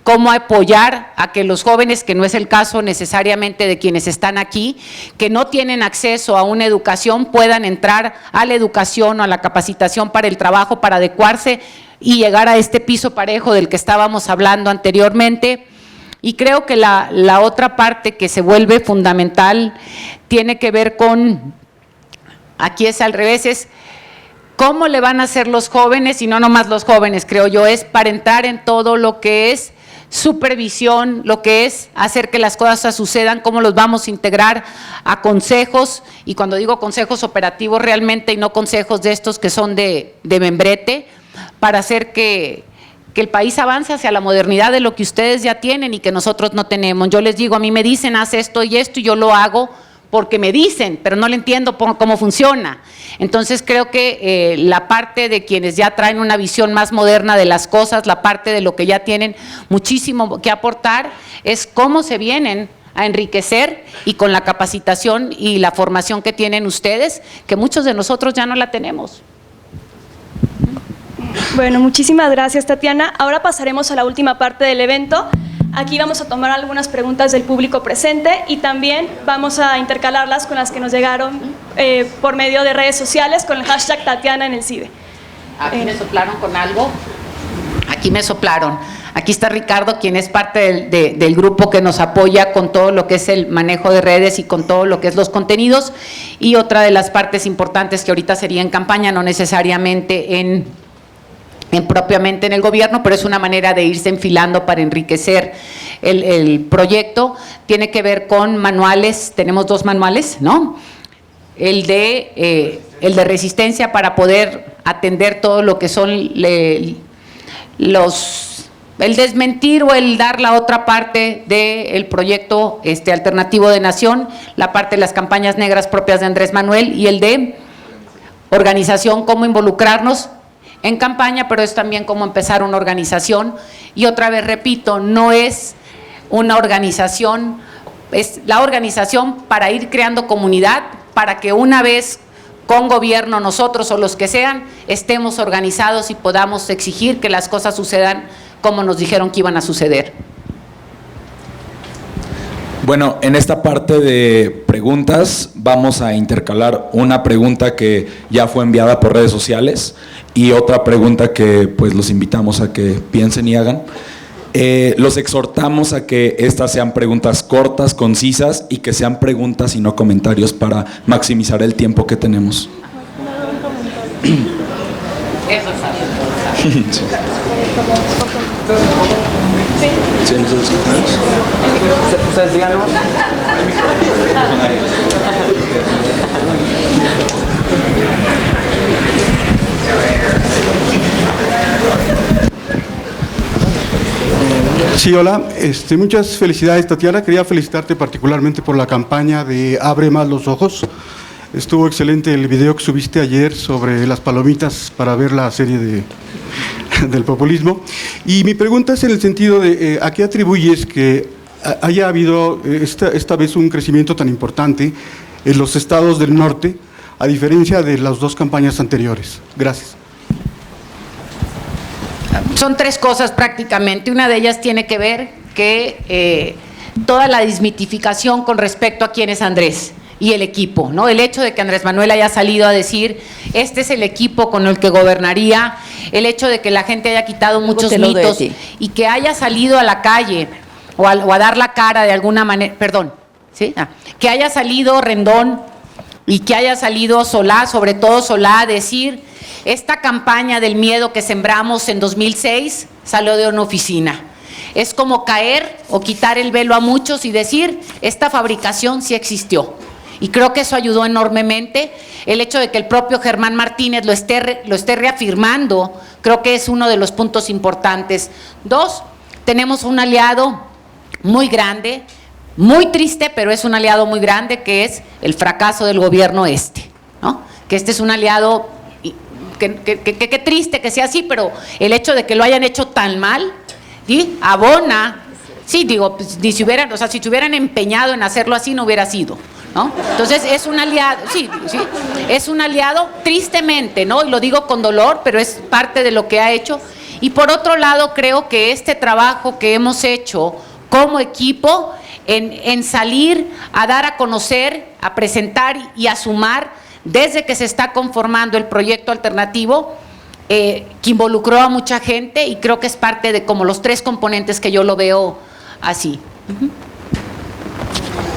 cómo apoyar a que los jóvenes, que no es el caso necesariamente de quienes están aquí, que no tienen acceso a una educación, puedan entrar a la educación o a la capacitación para el trabajo, para adecuarse y llegar a este piso parejo del que estábamos hablando anteriormente. Y creo que la otra parte que se vuelve fundamental tiene que ver con, aquí es al revés, es cómo le van a hacer los jóvenes, y no nomás los jóvenes, creo yo, es para entrar en todo lo que es supervisión, lo que es hacer que las cosas sucedan, cómo los vamos a integrar a consejos, y cuando digo consejos operativos realmente, y no consejos de estos que son de membrete, para hacer que el país avance hacia la modernidad de lo que ustedes ya tienen y que nosotros no tenemos. Yo les digo, a mí me dicen, haz esto y esto, y yo lo hago porque me dicen, pero no le entiendo cómo funciona. Entonces creo que la parte de quienes ya traen una visión más moderna de las cosas, la parte de lo que ya tienen muchísimo que aportar, es cómo se vienen a enriquecer, y con la capacitación y la formación que tienen ustedes, que muchos de nosotros ya no la tenemos. Bueno, muchísimas gracias, Tatiana. Ahora pasaremos a la última parte del evento. Aquí vamos a tomar algunas preguntas del público presente, y también vamos a intercalarlas con las que nos llegaron por medio de redes sociales con el hashtag Tatiana en el CIDE. Aquí me soplaron con algo. Aquí me soplaron. Aquí está Ricardo, quien es parte del grupo que nos apoya con todo lo que es el manejo de redes y con todo lo que es los contenidos. Y otra de las partes importantes que ahorita sería en campaña, no necesariamente propiamente en el gobierno, pero es una manera de irse enfilando para enriquecer el proyecto. Tiene que ver con manuales, tenemos 2 manuales, ¿no? El de resistencia, para poder atender todo lo que son el desmentir o el dar la otra parte del proyecto alternativo de nación, la parte de las campañas negras propias de Andrés Manuel, y el de organización, cómo involucrarnos en campaña, pero es también cómo empezar una organización. Y otra vez repito, no es una organización, es la organización para ir creando comunidad, para que una vez con gobierno, nosotros o los que sean, estemos organizados y podamos exigir que las cosas sucedan como nos dijeron que iban a suceder. Bueno, en esta parte de preguntas vamos a intercalar una pregunta que ya fue enviada por redes sociales y otra pregunta que pues los invitamos a que piensen y hagan. Los exhortamos a que estas sean preguntas cortas, concisas, y que sean preguntas y no comentarios para maximizar el tiempo que tenemos. Eso es algo. Sí, nosotros escuchamos. Ustedes díganos. Sí, hola. Muchas felicidades, Tatiana. Quería felicitarte particularmente por la campaña de Abre Más los Ojos. Estuvo excelente el video que subiste ayer sobre las palomitas para ver la serie del populismo. Y mi pregunta es en el sentido de ¿a qué atribuyes que haya habido esta vez un crecimiento tan importante en los estados del norte, a diferencia de las 2 campañas anteriores? Gracias. Son 3 cosas prácticamente. Una de ellas tiene que ver que toda la desmitificación con respecto a quién es Andrés y el equipo, ¿no? El hecho de que Andrés Manuel haya salido a decir, este es el equipo con el que gobernaría, el hecho de que la gente haya quitado muchos mitos y que haya salido a la calle o a dar la cara de alguna manera, perdón, ¿sí? Que haya salido Rendón y que haya salido Solá, sobre todo Solá, a decir, esta campaña del miedo que sembramos en 2006 salió de una oficina. Es como caer o quitar el velo a muchos y decir, esta fabricación sí existió. Y creo que eso ayudó enormemente. El hecho de que el propio Germán Martínez lo esté reafirmando, creo que es uno de los puntos importantes. 2, tenemos un aliado muy grande, muy triste, pero es un aliado muy grande, que es el fracaso del gobierno ¿no? Que este es un aliado, que triste que sea así, pero el hecho de que lo hayan hecho tan mal, ¿sí? Abona, sí, digo, pues, ni si hubieran, o sea, si se hubieran empeñado en hacerlo así, no hubiera sido, ¿no? Entonces es un aliado, sí, es un aliado tristemente, ¿no? Y lo digo con dolor, pero es parte de lo que ha hecho. Y por otro lado, creo que este trabajo que hemos hecho como equipo en salir a dar a conocer, a presentar y a sumar desde que se está conformando el proyecto alternativo, que involucró a mucha gente, y creo que es parte de como los 3 componentes que yo lo veo así.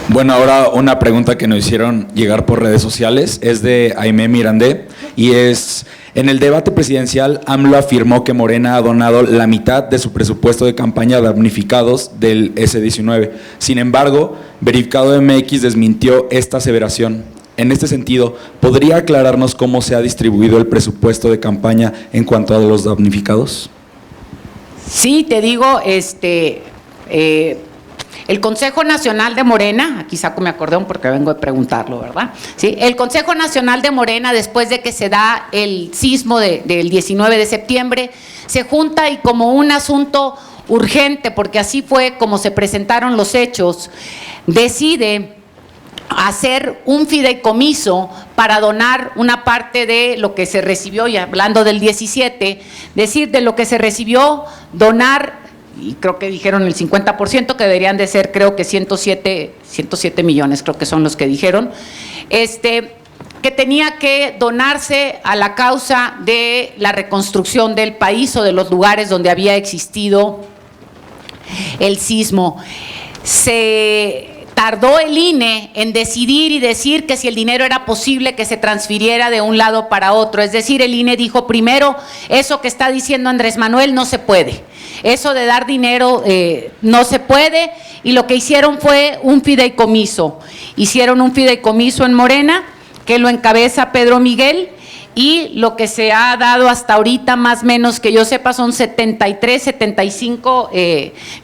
Bueno, ahora una pregunta que nos hicieron llegar por redes sociales es de Aimé Mirandé, y es: en el debate presidencial, AMLO afirmó que Morena ha donado la mitad de su presupuesto de campaña a damnificados del S-19. Sin embargo, Verificado MX desmintió esta aseveración. En este sentido, ¿podría aclararnos cómo se ha distribuido el presupuesto de campaña en cuanto a los damnificados? Sí, te digo, el Consejo Nacional de Morena, aquí saco mi acordeón porque vengo de preguntarlo, ¿verdad? Sí, el Consejo Nacional de Morena, después de que se da el sismo del 19 de septiembre, se junta y como un asunto urgente, porque así fue como se presentaron los hechos, decide hacer un fideicomiso para donar una parte de lo que se recibió, y hablando del 17, decir de lo que se recibió, donar, y creo que dijeron el 50%, que deberían de ser, creo que 107 millones, creo que son los que dijeron, que tenía que donarse a la causa de la reconstrucción del país o de los lugares donde había existido el sismo. Se tardó el INE en decidir y decir que si el dinero era posible que se transfiriera de un lado para otro. Es decir, el INE dijo primero, eso que está diciendo Andrés Manuel no se puede. Eso de dar dinero no se puede, y lo que hicieron fue un fideicomiso. Hicieron un fideicomiso en Morena, que lo encabeza Pedro Miguel, y lo que se ha dado hasta ahorita, más o menos que yo sepa, son 75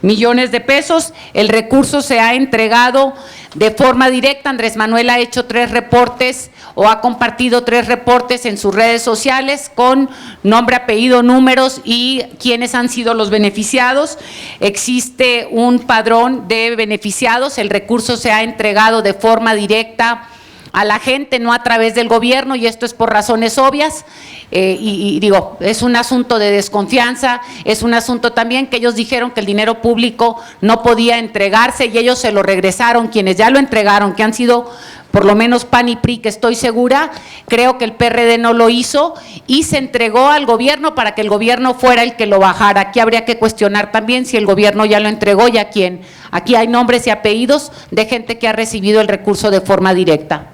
millones de pesos. El recurso se ha entregado de forma directa. Andrés Manuel ha hecho 3 reportes o ha compartido 3 reportes en sus redes sociales con nombre, apellido, números y quiénes han sido los beneficiados. Existe un padrón de beneficiados. El recurso se ha entregado de forma directa a la gente, no a través del gobierno, y esto es por razones obvias, y digo, es un asunto de desconfianza, es un asunto también que ellos dijeron que el dinero público no podía entregarse y ellos se lo regresaron. Quienes ya lo entregaron, que han sido por lo menos PAN y PRI, que estoy segura, creo que el PRD no lo hizo, y se entregó al gobierno para que el gobierno fuera el que lo bajara. Aquí habría que cuestionar también si el gobierno ya lo entregó y a quién. Aquí hay nombres y apellidos de gente que ha recibido el recurso de forma directa.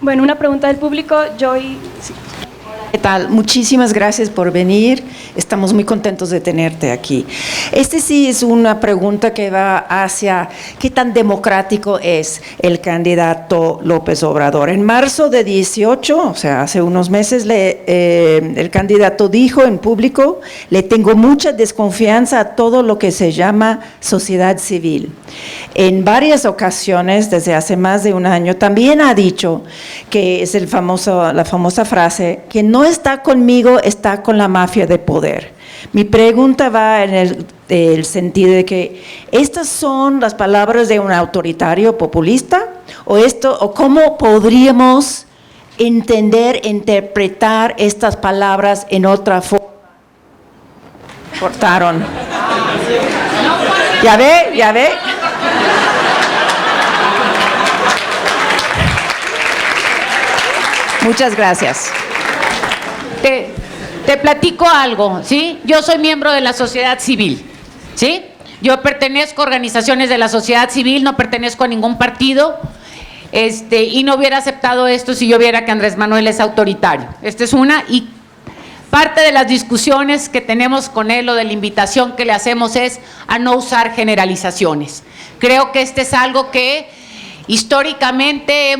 Bueno, una pregunta del público, Joy. Sí. ¿Qué tal? Muchísimas gracias por venir. Estamos muy contentos de tenerte aquí. Sí es una pregunta que va hacia qué tan democrático es el candidato López Obrador. En marzo de 18, o sea, hace unos meses, el candidato dijo en público: le tengo mucha desconfianza a todo lo que se llama sociedad civil. En varias ocasiones, desde hace más de un año, también ha dicho que es la famosa frase, que no está conmigo, está con la mafia de poder. Mi pregunta va en el sentido de que estas son las palabras de un autoritario populista, o cómo podríamos interpretar estas palabras en otra forma. Cortaron. ¿Ya ve? Muchas gracias. Te platico algo, ¿sí? Yo soy miembro de la sociedad civil, ¿sí? Yo pertenezco a organizaciones de la sociedad civil, no pertenezco a ningún partido, y no hubiera aceptado esto si yo viera que Andrés Manuel es autoritario. Esta es una, y parte de las discusiones que tenemos con él o de la invitación que le hacemos es a no usar generalizaciones. Creo que este es algo que históricamente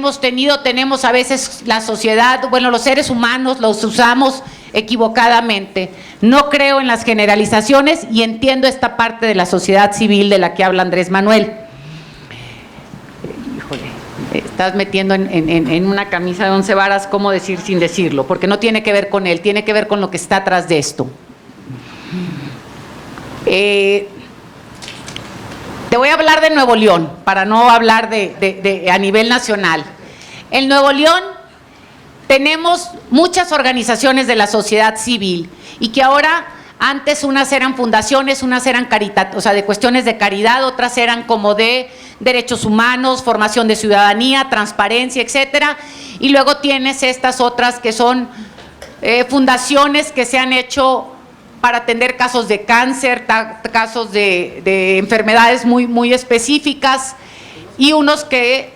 tenemos a veces la sociedad, bueno, los seres humanos los usamos equivocadamente. No creo en las generalizaciones y entiendo esta parte de la sociedad civil de la que habla Andrés Manuel. Híjole, estás metiendo en una camisa de 11 varas, ¿cómo decir sin decirlo? Porque no tiene que ver con él, tiene que ver con lo que está atrás de esto. Te voy a hablar de Nuevo León, para no hablar a nivel nacional. En Nuevo León tenemos muchas organizaciones de la sociedad civil y que ahora, antes unas eran fundaciones, unas eran o sea, de cuestiones de caridad, otras eran como de derechos humanos, formación de ciudadanía, transparencia, etcétera. Y luego tienes estas otras que son fundaciones que se han hecho para atender casos de cáncer, casos de enfermedades muy específicas, y unos que,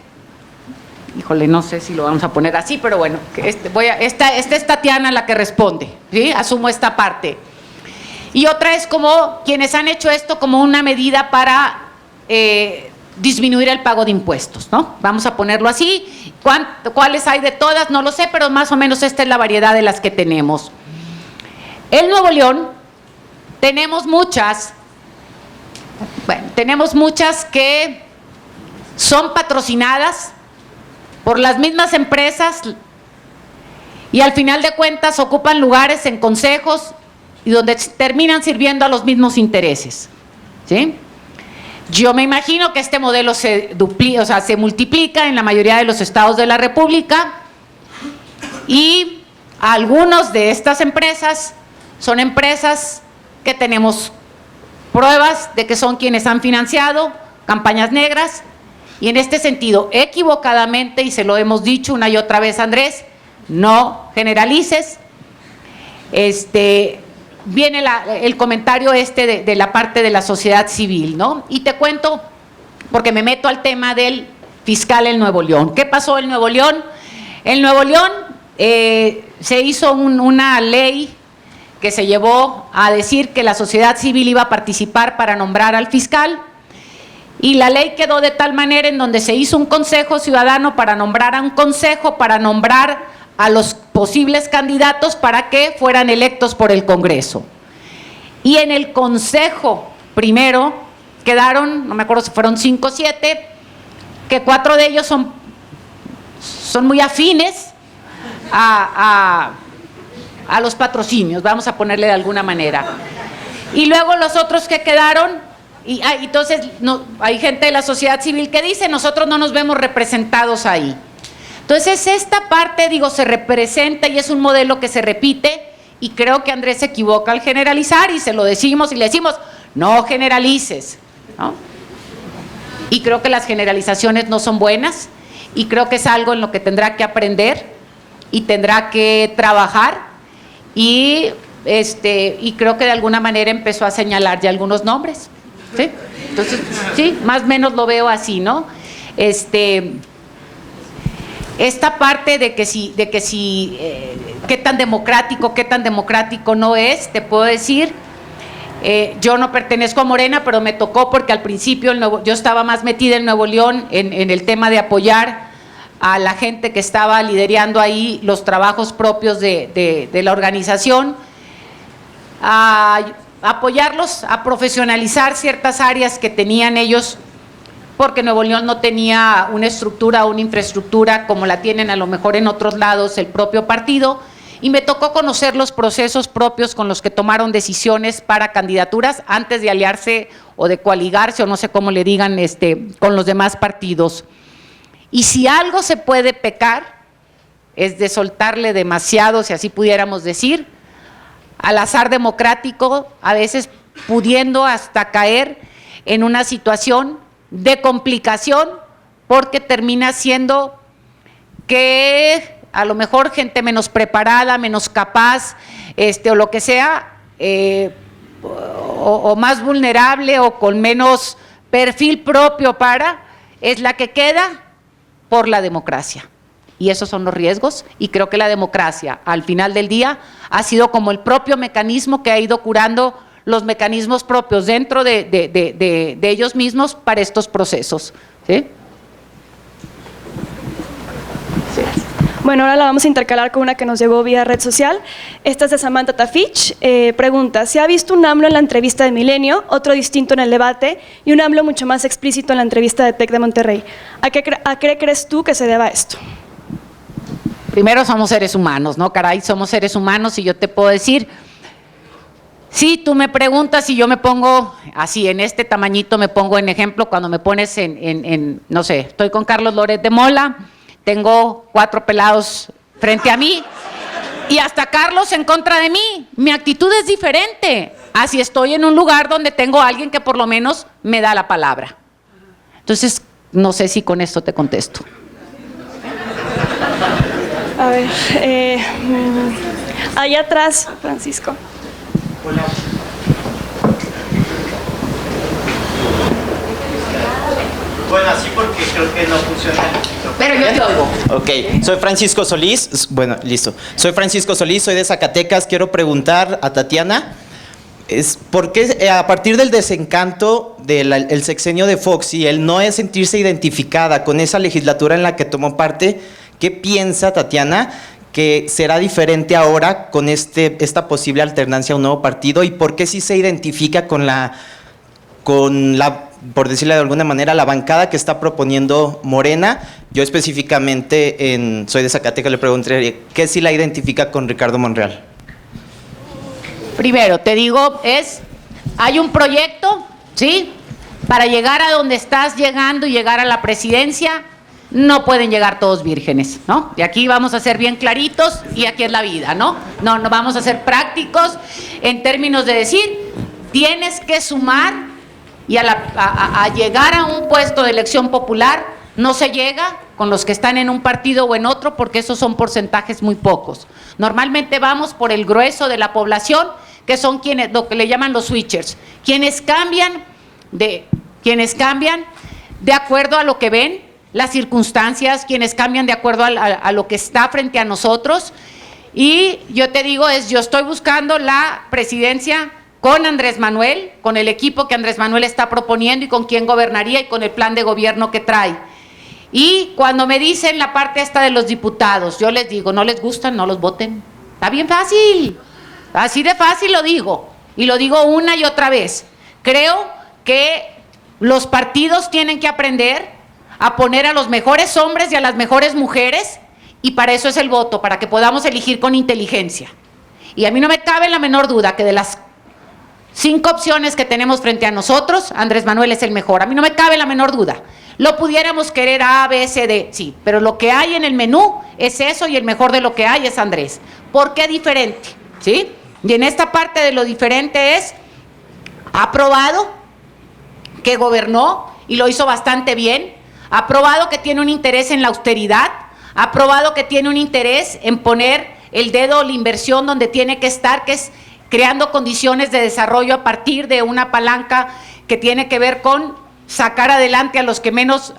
híjole, no sé si lo vamos a poner así, pero bueno, esta es Tatiana la que responde, ¿sí? Asumo esta parte. Y otra es como quienes han hecho esto como una medida para disminuir el pago de impuestos, ¿no? Vamos a ponerlo así. ¿Cuáles hay de todas? No lo sé, pero más o menos esta es la variedad de las que tenemos. En Nuevo León tenemos muchas que son patrocinadas por las mismas empresas y al final de cuentas ocupan lugares en consejos y donde terminan sirviendo a los mismos intereses, ¿sí? Yo me imagino que este modelo se multiplica en la mayoría de los estados de la República, y algunos de estas empresas son empresas que tenemos pruebas de que son quienes han financiado campañas negras, y en este sentido, equivocadamente, y se lo hemos dicho una y otra vez, Andrés, no generalices. Viene el comentario de la parte de la sociedad civil, ¿no? Y te cuento, porque me meto al tema del fiscal en Nuevo León. ¿Qué pasó en Nuevo León? En Nuevo León se hizo una ley que se llevó a decir que la sociedad civil iba a participar para nombrar al fiscal, y la ley quedó de tal manera en donde se hizo un consejo ciudadano para nombrar a un consejo, para nombrar a los posibles candidatos para que fueran electos por el Congreso. Y en el consejo primero quedaron, no me acuerdo si fueron 5 o 7, que 4 de ellos son muy afines a los patrocinios, vamos a ponerle de alguna manera. Y luego los otros que quedaron, entonces hay gente de la sociedad civil que dice, nosotros no nos vemos representados ahí. Entonces esta parte, se representa y es un modelo que se repite, y creo que Andrés se equivoca al generalizar, y se lo decimos y le decimos, no generalices, ¿no? Y creo que las generalizaciones no son buenas, y creo que es algo en lo que tendrá que aprender y tendrá que trabajar. Y creo que de alguna manera empezó a señalar ya algunos nombres, ¿sí? Entonces, sí, más o menos lo veo así, ¿no? Esta parte de que si qué tan democrático no es, te puedo decir, yo no pertenezco a Morena, pero me tocó porque al principio yo estaba más metida en Nuevo León en el tema de apoyar a la gente que estaba liderando ahí los trabajos propios de la organización, a apoyarlos, a profesionalizar ciertas áreas que tenían ellos, porque Nuevo León no tenía una estructura, una infraestructura como la tienen a lo mejor en otros lados el propio partido, y me tocó conocer los procesos propios con los que tomaron decisiones para candidaturas antes de aliarse o de coaligarse, o no sé cómo le digan, con los demás partidos. Y si algo se puede pecar, es de soltarle demasiado, si así pudiéramos decir, al azar democrático, a veces pudiendo hasta caer en una situación de complicación, porque termina siendo que a lo mejor gente menos preparada, menos capaz, o lo que sea, o más vulnerable o con menos perfil propio es la que queda por la democracia. Y esos son los riesgos, y creo que la democracia, al final del día, ha sido como el propio mecanismo que ha ido curando los mecanismos propios dentro de ellos mismos para estos procesos. ¿Sí? Sí. Bueno, ahora la vamos a intercalar con una que nos llegó vía red social. Esta es de Samantha Tafich. Pregunta, ¿se ha visto un AMLO en la entrevista de Milenio, otro distinto en el debate y un AMLO mucho más explícito en la entrevista de TEC de Monterrey? ¿A qué crees tú que se deba esto? Primero, somos seres humanos, ¿no? Caray, somos seres humanos, y yo te puedo decir, si tú me preguntas y yo me pongo así, en este tamañito me pongo en ejemplo, cuando me pones no sé, estoy con Carlos Loret de Mola, tengo 4 pelados frente a mí y hasta Carlos en contra de mí. Mi actitud es diferente. Así estoy en un lugar donde tengo a alguien que por lo menos me da la palabra. Entonces, no sé si con esto te contesto. A ver, allá atrás, Francisco. Hola. Bueno, así porque creo que no funciona el micrófono. Pero yo te oigo. Ok, soy Francisco Solís. Bueno, listo. Soy Francisco Solís, soy de Zacatecas. Quiero preguntar a Tatiana, ¿por qué a partir del desencanto del sexenio de Fox y el no es sentirse identificada con esa legislatura en la que tomó parte, qué piensa Tatiana que será diferente ahora con esta posible alternancia a un nuevo partido, y por qué sí se identifica con la, por decirle de alguna manera, la bancada que está proponiendo Morena? Yo específicamente soy de Zacatecas, le pregunté qué sí la identifica con Ricardo Monreal. Primero, te digo, hay un proyecto, ¿sí? Para llegar a donde estás llegando y llegar a la presidencia, no pueden llegar todos vírgenes, ¿no? Y aquí vamos a ser bien claritos, y aquí es la vida, ¿no? No vamos a ser prácticos en términos de decir, tienes que sumar, y a llegar a un puesto de elección popular no se llega con los que están en un partido o en otro, porque esos son porcentajes muy pocos. Normalmente vamos por el grueso de la población, que son quienes, lo que le llaman los switchers, quienes cambian de acuerdo a lo que ven, las circunstancias, quienes cambian de acuerdo a lo que está frente a nosotros. Y yo te digo, yo estoy buscando la presidencia con Andrés Manuel, con el equipo que Andrés Manuel está proponiendo y con quien gobernaría y con el plan de gobierno que trae. Y cuando me dicen la parte esta de los diputados, yo les digo, no les gustan, no los voten. Está bien fácil, así de fácil lo digo, y lo digo una y otra vez. Creo que los partidos tienen que aprender a poner a los mejores hombres y a las mejores mujeres, y para eso es el voto, para que podamos elegir con inteligencia. Y a mí no me cabe la menor duda que de las 5 opciones que tenemos frente a nosotros, Andrés Manuel es el mejor. A mí no me cabe la menor duda. Lo pudiéramos querer A, B, C, D, sí, pero lo que hay en el menú es eso, y el mejor de lo que hay es Andrés. ¿Por qué diferente? ¿Sí? Y en esta parte de lo diferente ha probado que gobernó y lo hizo bastante bien, ha probado que tiene un interés en la austeridad, ha probado que tiene un interés en poner el dedo o la inversión donde tiene que estar, que es creando condiciones de desarrollo a partir de una palanca que tiene que ver con sacar adelante a los que menos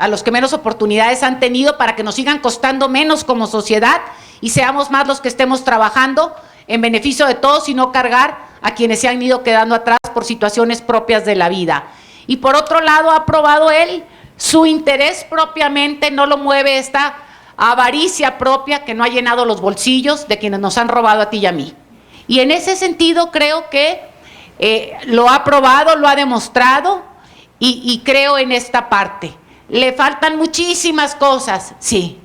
oportunidades han tenido, para que nos sigan costando menos como sociedad y seamos más los que estemos trabajando en beneficio de todos, y no cargar a quienes se han ido quedando atrás por situaciones propias de la vida. Y por otro lado, ha probado él su interés propiamente, no lo mueve esta avaricia propia que no ha llenado los bolsillos de quienes nos han robado a ti y a mí. Y en ese sentido creo que lo ha probado, lo ha demostrado, y creo en esta parte. Le faltan muchísimas cosas, sí.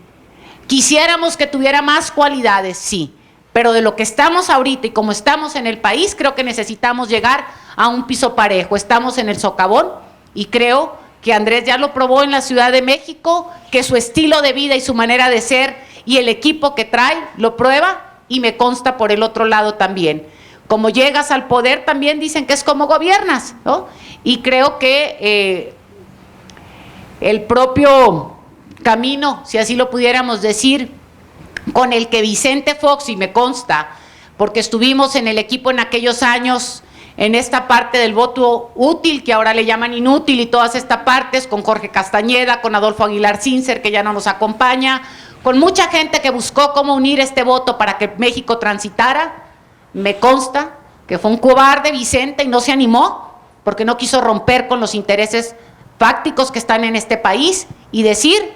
Quisiéramos que tuviera más cualidades, sí. Pero de lo que estamos ahorita y como estamos en el país, creo que necesitamos llegar a un piso parejo. Estamos en el socavón, y creo que Andrés ya lo probó en la Ciudad de México, que su estilo de vida y su manera de ser y el equipo que trae lo prueba, y me consta por el otro lado también. Como llegas al poder, también dicen que es como gobiernas, ¿no? Y creo que el propio camino, si así lo pudiéramos decir, con el que Vicente Fox, y me consta, porque estuvimos en el equipo en aquellos años, en esta parte del voto útil, que ahora le llaman inútil, y todas estas partes, con Jorge Castañeda, con Adolfo Aguilar Sincer, que ya no nos acompaña, con mucha gente que buscó cómo unir este voto para que México transitara. Me consta que fue un cobarde Vicente y no se animó, porque no quiso romper con los intereses fácticos que están en este país y decir,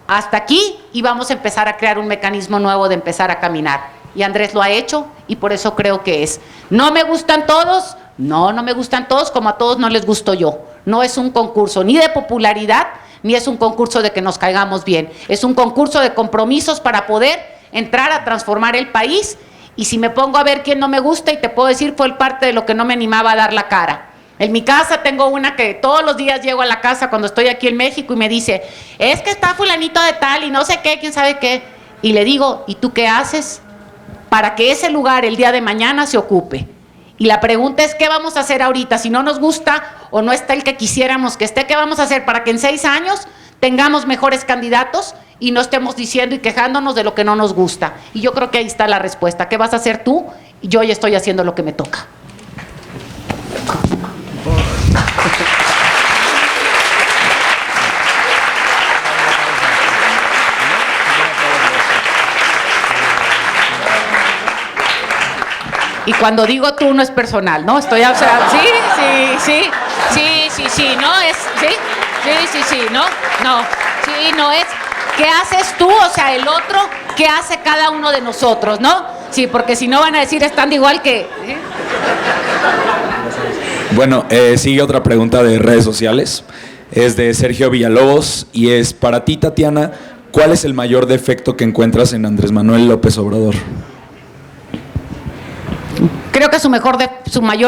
hasta aquí, y vamos a empezar a crear un mecanismo nuevo de empezar a caminar. Y Andrés lo ha hecho, y por eso creo que es. ¿No me gustan todos? No, no me gustan todos, como a todos no les gusto yo. No es un concurso ni de popularidad, ni es un concurso de que nos caigamos bien. Es un concurso de compromisos para poder entrar a transformar el país. Y si me pongo a ver quién no me gusta, y te puedo decir, fue el parte de lo que no me animaba a dar la cara. En mi casa tengo una que todos los días llego a la casa cuando estoy aquí en México y me dice, es que está fulanito de tal y no sé qué, quién sabe qué. Y le digo, ¿y tú qué haces para que ese lugar el día de mañana se ocupe? Y la pregunta es, ¿qué vamos a hacer ahorita? Si no nos gusta o no está el que quisiéramos que esté, ¿qué vamos a hacer para que en 6 años tengamos mejores candidatos y no estemos diciendo y quejándonos de lo que no nos gusta? Y yo creo que ahí está la respuesta. ¿Qué vas a hacer tú? Y yo ya estoy haciendo lo que me toca. Y cuando digo tú no es personal, ¿no? Estoy, o sea, sí, no es, sí, no es, ¿qué haces tú? O sea, el otro, ¿qué hace cada uno de nosotros, no? Sí, porque si no van a decir están igual que... ¿eh? Bueno, sigue otra pregunta de redes sociales. Es de Sergio Villalobos y es para ti, Tatiana, ¿cuál es el mayor defecto que encuentras en Andrés Manuel López Obrador? Creo que su mayor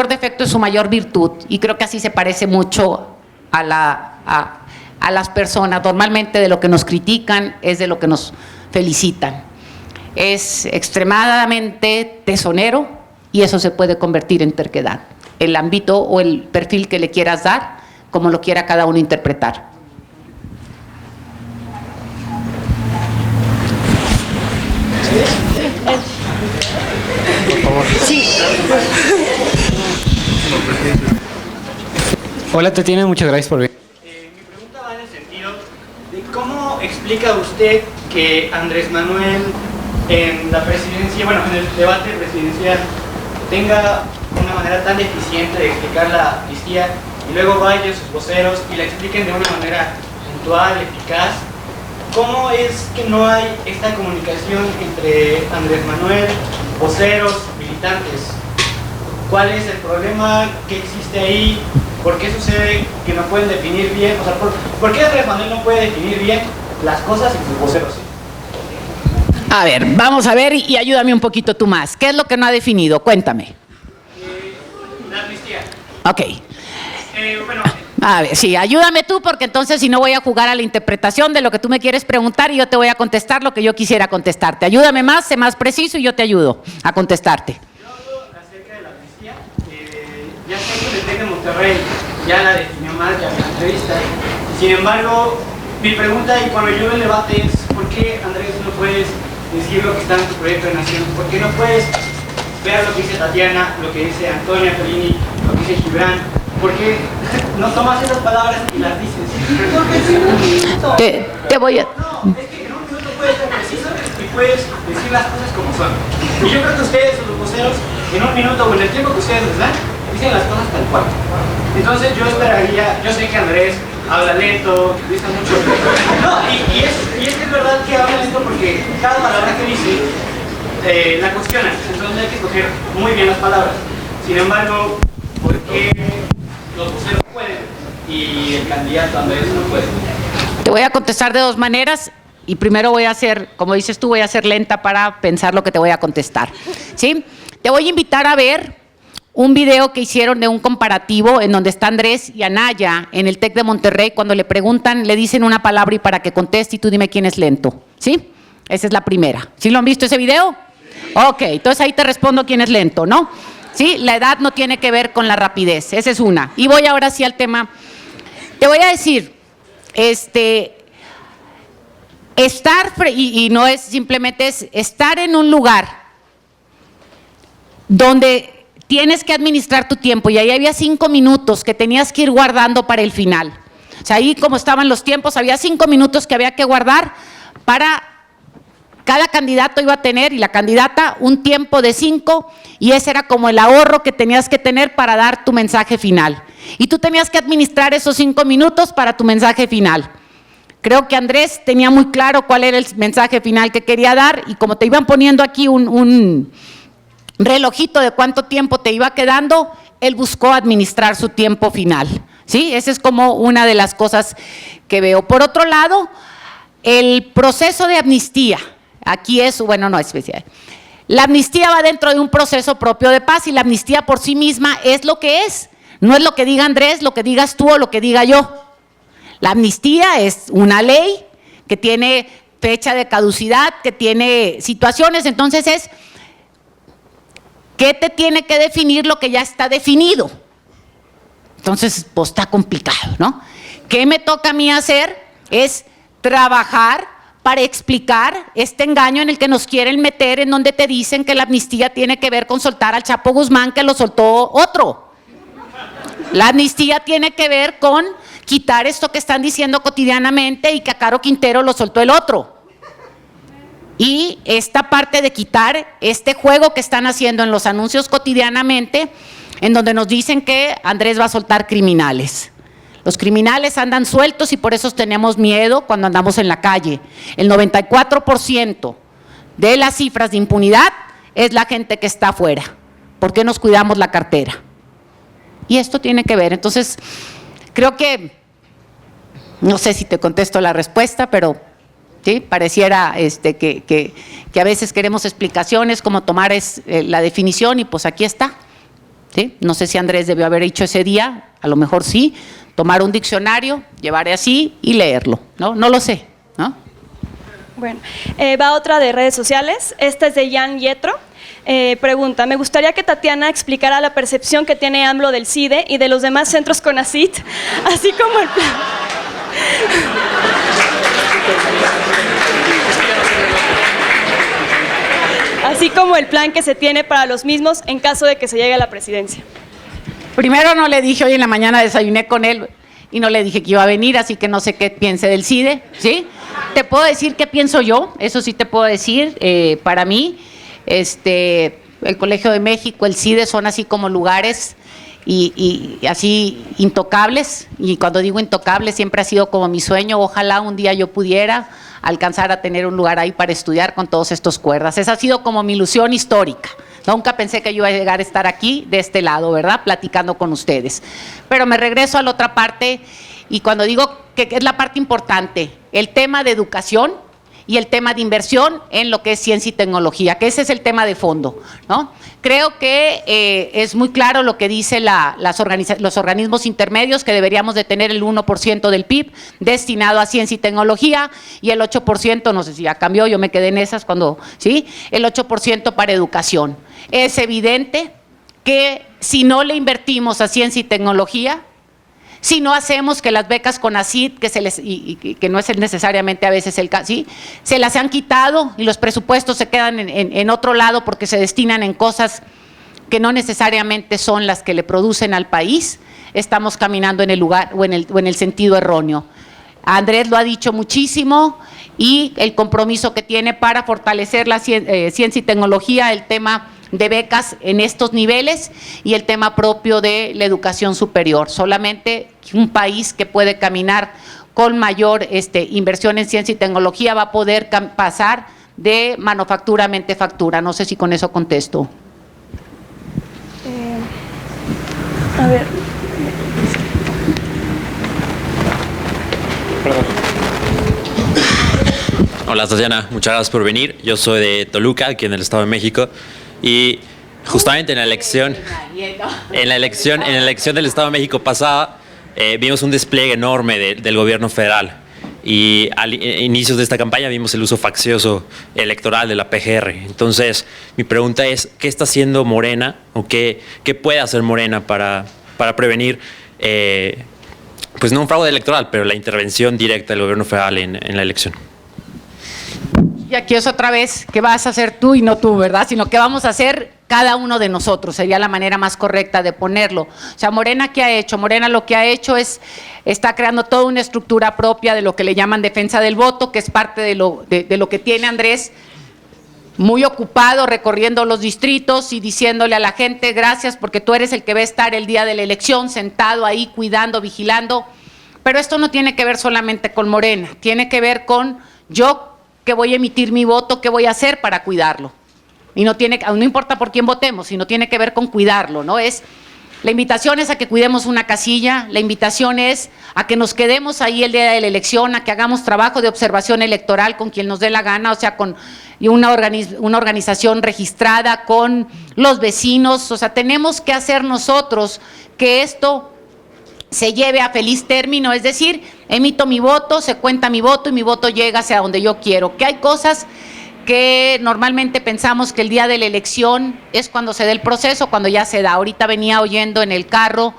defecto es su mayor virtud, y creo que así se parece mucho a las personas. Normalmente de lo que nos critican es de lo que nos felicitan. Es extremadamente tesonero y eso se puede convertir en terquedad. El ámbito o el perfil que le quieras dar, como lo quiera cada uno interpretar. Sí. Hola Tatiana, muchas gracias por venir. Mi pregunta va en el sentido de cómo explica usted que Andrés Manuel en la presidencia, bueno, en el debate presidencial tenga una manera tan eficiente de explicar la amnistía y luego vayan sus voceros y la expliquen de una manera puntual, eficaz. ¿Cómo es que no hay esta comunicación entre Andrés Manuel, voceros, militantes? ¿Cuál es el problema que existe ahí? ¿Por qué sucede que no pueden definir bien? O sea, ¿por qué Andrés Manuel no puede definir bien las cosas y sus voceros? A ver, vamos a ver y ayúdame un poquito tú más. ¿Qué es lo que no ha definido? Cuéntame. La amnistía. Ok. Bueno, a ver, sí, ayúdame tú, porque entonces si no voy a jugar a la interpretación de lo que tú me quieres preguntar y yo te voy a contestar lo que yo quisiera contestarte. Ayúdame más, sé más preciso y yo te ayudo a contestarte. yo hablo acerca de la amnistía. Ya sé que el TEC de Monterrey ya la definió mal, ya en la entrevista. Sin embargo, mi pregunta y cuando yo el debate es ¿por qué, Andrés, no puedes decir lo que está en tu proyecto de nación? ¿Por qué no puedes ver lo que dice Tatiana, lo que dice Antonia Pelini, lo que dice Gibran? ¿Por qué no tomas esas palabras y las dices? Porque si en un minuto... Te voy a... No, es que en un minuto puedes ser preciso y puedes decir las cosas como son. Y yo creo que ustedes, los voceros, en un minuto o en el tiempo que ustedes les dan, dicen las cosas tal cual. Entonces yo esperaría, yo sé que Andrés habla lento, dice mucho. No, y es que es verdad que habla lento porque cada palabra que dice la cuestiona. Entonces hay que escoger muy bien las palabras. Sin embargo, ¿por qué los voceros pueden y el candidato Andrés no puede? Te voy a contestar de dos maneras y primero voy a hacer, como dices tú, voy a ser lenta para pensar lo que te voy a contestar. ¿Sí? Te voy a invitar a ver un video que hicieron de un comparativo en donde está Andrés y Anaya en el TEC de Monterrey. Cuando le preguntan, le dicen una palabra y para que conteste y tú dime quién es lento. ¿Sí? Esa es la primera. ¿Sí lo han visto ese video? Ok, entonces ahí te respondo quién es lento, ¿no? Sí, la edad no tiene que ver con la rapidez, esa es una. Y voy ahora sí al tema. Te voy a decir, y no es simplemente, es estar en un lugar donde tienes que administrar tu tiempo, y ahí había 5 minutos que tenías que ir guardando para el final. O sea, ahí como estaban los tiempos, había 5 minutos que había que guardar para cada candidato iba a tener, y la candidata, un tiempo de 5, y ese era como el ahorro que tenías que tener para dar tu mensaje final. Y tú tenías que administrar esos 5 minutos para tu mensaje final. Creo que Andrés tenía muy claro cuál era el mensaje final que quería dar, y como te iban poniendo aquí un relojito de cuánto tiempo te iba quedando, él buscó administrar su tiempo final. ¿Sí? Esa es como una de las cosas que veo. Por otro lado, el proceso de amnistía. Aquí es, bueno, no es especial. La amnistía va dentro de un proceso propio de paz, y la amnistía por sí misma es lo que es. No es lo que diga Andrés, lo que digas tú o lo que diga yo. La amnistía es una ley que tiene fecha de caducidad, que tiene situaciones, entonces es ¿qué te tiene que definir lo que ya está definido? Entonces, pues está complicado, ¿no? ¿Qué me toca a mí hacer? Es trabajar para explicar este engaño en el que nos quieren meter, en donde te dicen que la amnistía tiene que ver con soltar al Chapo Guzmán, que lo soltó otro. La amnistía tiene que ver con quitar esto que están diciendo cotidianamente y que a Caro Quintero lo soltó el otro. Y esta parte de quitar este juego que están haciendo en los anuncios cotidianamente, en donde nos dicen que Andrés va a soltar criminales. Los criminales andan sueltos y por eso tenemos miedo cuando andamos en la calle. El 94% de las cifras de impunidad es la gente que está afuera. ¿Por qué nos cuidamos la cartera? Y esto tiene que ver. Entonces, creo que, no sé si te contesto la respuesta, pero sí, pareciera que a veces queremos explicaciones, como tomar la definición, y pues aquí está. ¿Sí? No sé si Andrés debió haber hecho ese día, a lo mejor sí, tomar un diccionario, llevar así y leerlo, ¿no? No lo sé, ¿no? Bueno, va otra de redes sociales. Esta es de Jan Yetro. Pregunta, me gustaría que Tatiana explicara la percepción que tiene AMLO del CIDE y de los demás centros CONACYT, así como el plan. Así como el plan que se tiene para los mismos en caso de que se llegue a la presidencia. Primero no le dije, hoy en la mañana desayuné con él y no le dije que iba a venir, así que no sé qué piense del CIDE, ¿sí? Te puedo decir qué pienso yo, eso sí te puedo decir. Para mí, el Colegio de México, el CIDE son así como lugares y así intocables, y cuando digo intocables siempre ha sido como mi sueño. Ojalá un día yo pudiera alcanzar a tener un lugar ahí para estudiar con todos estos cuerdas. Esa ha sido como mi ilusión histórica. Nunca pensé que yo iba a llegar a estar aquí, de este lado, ¿verdad?, platicando con ustedes. Pero me regreso a la otra parte, y cuando digo que es la parte importante, el tema de educación y el tema de inversión en lo que es ciencia y tecnología, que ese es el tema de fondo, ¿no? Creo que es muy claro lo que dice los organismos intermedios, que deberíamos de tener el 1% del PIB destinado a ciencia y tecnología, y el 8%, no sé si ya cambió, yo me quedé en esas cuando, ¿sí? El 8% para educación. Es evidente que si no le invertimos a ciencia y tecnología, si no hacemos que las becas CONACYT, que no es necesariamente a veces el caso, ¿sí?, se las han quitado y los presupuestos se quedan en otro lado porque se destinan en cosas que no necesariamente son las que le producen al país, estamos caminando en el lugar o en el sentido erróneo. Andrés lo ha dicho muchísimo, y el compromiso que tiene para fortalecer la ciencia y tecnología, el tema de becas en estos niveles y el tema propio de la educación superior. Solamente un país que puede caminar con mayor inversión en ciencia y tecnología va a poder pasar de manufactura a mentefactura. No sé si con eso contesto. A ver. Hola Tatiana, muchas gracias por venir. Yo soy de Toluca, aquí en el Estado de México, y justamente en la elección del Estado de México pasada vimos un despliegue enorme del gobierno federal, y al inicio de esta campaña vimos el uso faccioso electoral de la PGR. Entonces mi pregunta es, ¿qué está haciendo Morena, o qué puede hacer Morena para prevenir pues no un fraude electoral, pero la intervención directa del gobierno federal en la elección? Y aquí es otra vez que vas a hacer tú y no tú, ¿verdad? Sino que vamos a hacer cada uno de nosotros, sería la manera más correcta de ponerlo. O sea, Morena, ¿qué ha hecho? Morena lo que ha hecho es, está creando toda una estructura propia de lo que le llaman defensa del voto, que es parte de lo que tiene Andrés, muy ocupado recorriendo los distritos y diciéndole a la gente, gracias porque tú eres el que va a estar el día de la elección, sentado ahí, cuidando, vigilando. Pero esto no tiene que ver solamente con Morena, tiene que ver con yo que voy a emitir mi voto, qué voy a hacer para cuidarlo. Y no importa por quién votemos, sino tiene que ver con cuidarlo, ¿no? La invitación es a que cuidemos una casilla, la invitación es a que nos quedemos ahí el día de la elección, a que hagamos trabajo de observación electoral con quien nos dé la gana, o sea, con una organización registrada, con los vecinos, o sea, tenemos que hacer nosotros que esto se lleve a feliz término, es decir, emito mi voto, se cuenta mi voto y mi voto llega hacia donde yo quiero, que hay cosas que normalmente pensamos que el día de la elección es cuando se da el proceso, cuando ya se da. Ahorita venía oyendo en el carro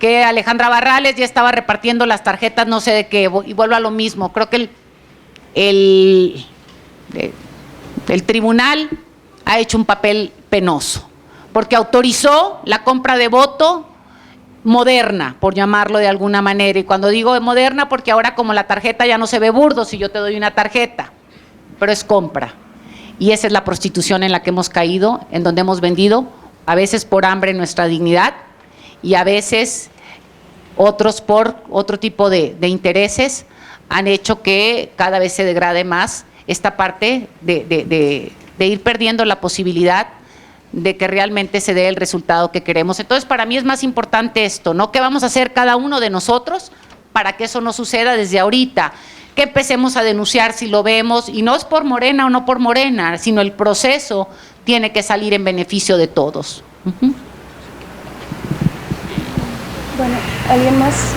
que Alejandra Barrales ya estaba repartiendo las tarjetas, no sé de qué, y vuelvo a lo mismo. Creo que el tribunal ha hecho un papel penoso, porque autorizó la compra de voto moderna, por llamarlo de alguna manera. Y cuando digo moderna, porque ahora como la tarjeta ya no se ve burdo si yo te doy una tarjeta, pero es compra. Y esa es la prostitución en la que hemos caído, en donde hemos vendido, a veces por hambre, nuestra dignidad, y a veces otros por otro tipo de intereses han hecho que cada vez se degrade más esta parte de ir perdiendo la posibilidad de que realmente se dé el resultado que queremos. Entonces, para mí es más importante esto, ¿no? ¿Qué vamos a hacer cada uno de nosotros para que eso no suceda desde ahorita? Que empecemos a denunciar si lo vemos, y no es por Morena o no por Morena, sino el proceso tiene que salir en beneficio de todos. Bueno, ¿alguien más?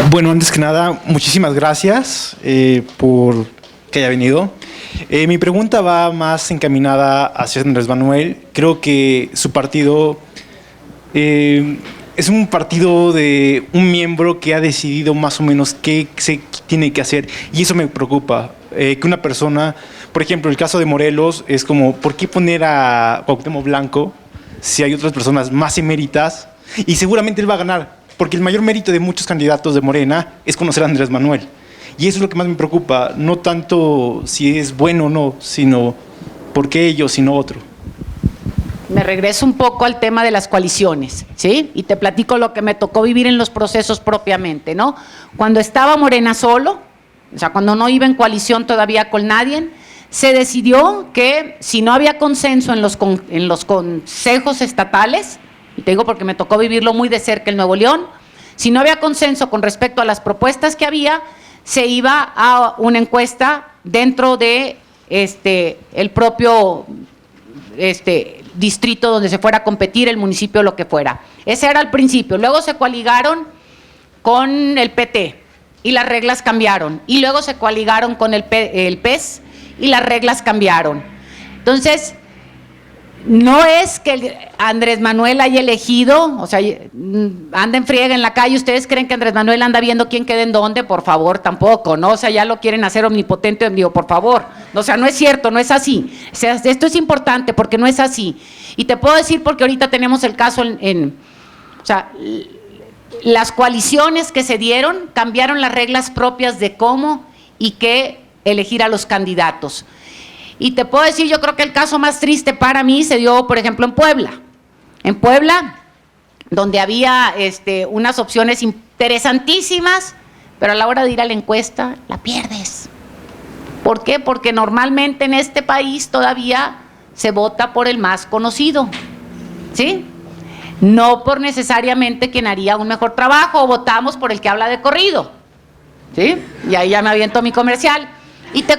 Bueno, antes que nada, muchísimas gracias por que haya venido. Mi pregunta va más encaminada hacia Andrés Manuel. Creo que su partido es un partido de un miembro que ha decidido más o menos qué se tiene que hacer, y eso me preocupa. Que una persona, por ejemplo, el caso de Morelos, es como, ¿por qué poner a Cuauhtémoc Blanco si hay otras personas más eméritas? Y seguramente él va a ganar, porque el mayor mérito de muchos candidatos de Morena es conocer a Andrés Manuel. Y eso es lo que más me preocupa, no tanto si es bueno o no, sino por qué ellos y no otro. Me regreso un poco al tema de las coaliciones, ¿sí? Y te platico lo que me tocó vivir en los procesos propiamente, ¿no? Cuando estaba Morena solo, o sea, cuando no iba en coalición todavía con nadie, se decidió que si no había consenso en los consejos estatales, y te digo porque me tocó vivirlo muy de cerca en Nuevo León, si no había consenso con respecto a las propuestas que había, se iba a una encuesta dentro de el propio distrito donde se fuera a competir, el municipio, lo que fuera. Ese era el principio. Luego se coaligaron con el PT y las reglas cambiaron. Y luego se coaligaron con el PES y las reglas cambiaron. Entonces, no es que Andrés Manuel haya elegido, o sea, anda en friega en la calle. ¿Ustedes creen que Andrés Manuel anda viendo quién queda en dónde? Por favor, tampoco, ¿no? O sea, ya lo quieren hacer omnipotente, digo, por favor. O sea, no es cierto, no es así. O sea, esto es importante porque no es así. Y te puedo decir porque ahorita tenemos el caso o sea, las coaliciones que se dieron cambiaron las reglas propias de cómo y qué elegir a los candidatos. Y te puedo decir, yo creo que el caso más triste para mí se dio, por ejemplo, en Puebla. En Puebla, donde había unas opciones interesantísimas, pero a la hora de ir a la encuesta, la pierdes. ¿Por qué? Porque normalmente en este país todavía se vota por el más conocido, ¿sí? No por necesariamente quien haría un mejor trabajo, o votamos por el que habla de corrido, ¿sí? Y ahí ya me aviento mi comercial. Y te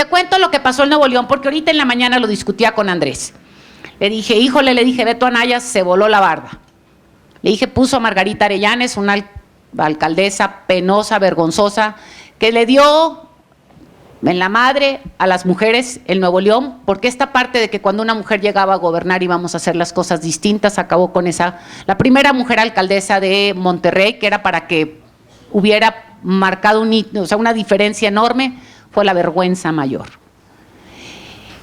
cuento lo que pasó en Nuevo León, porque ahorita en la mañana lo discutía con Andrés. Le dije, Beto Anaya se voló la barda. Le dije, puso a Margarita Arellanes, una alcaldesa penosa, vergonzosa, que le dio en la madre, a las mujeres en Nuevo León, porque esta parte de que cuando una mujer llegaba a gobernar íbamos a hacer las cosas distintas, acabó con esa, la primera mujer alcaldesa de Monterrey, que era para que hubiera marcado una diferencia enorme, fue la vergüenza mayor.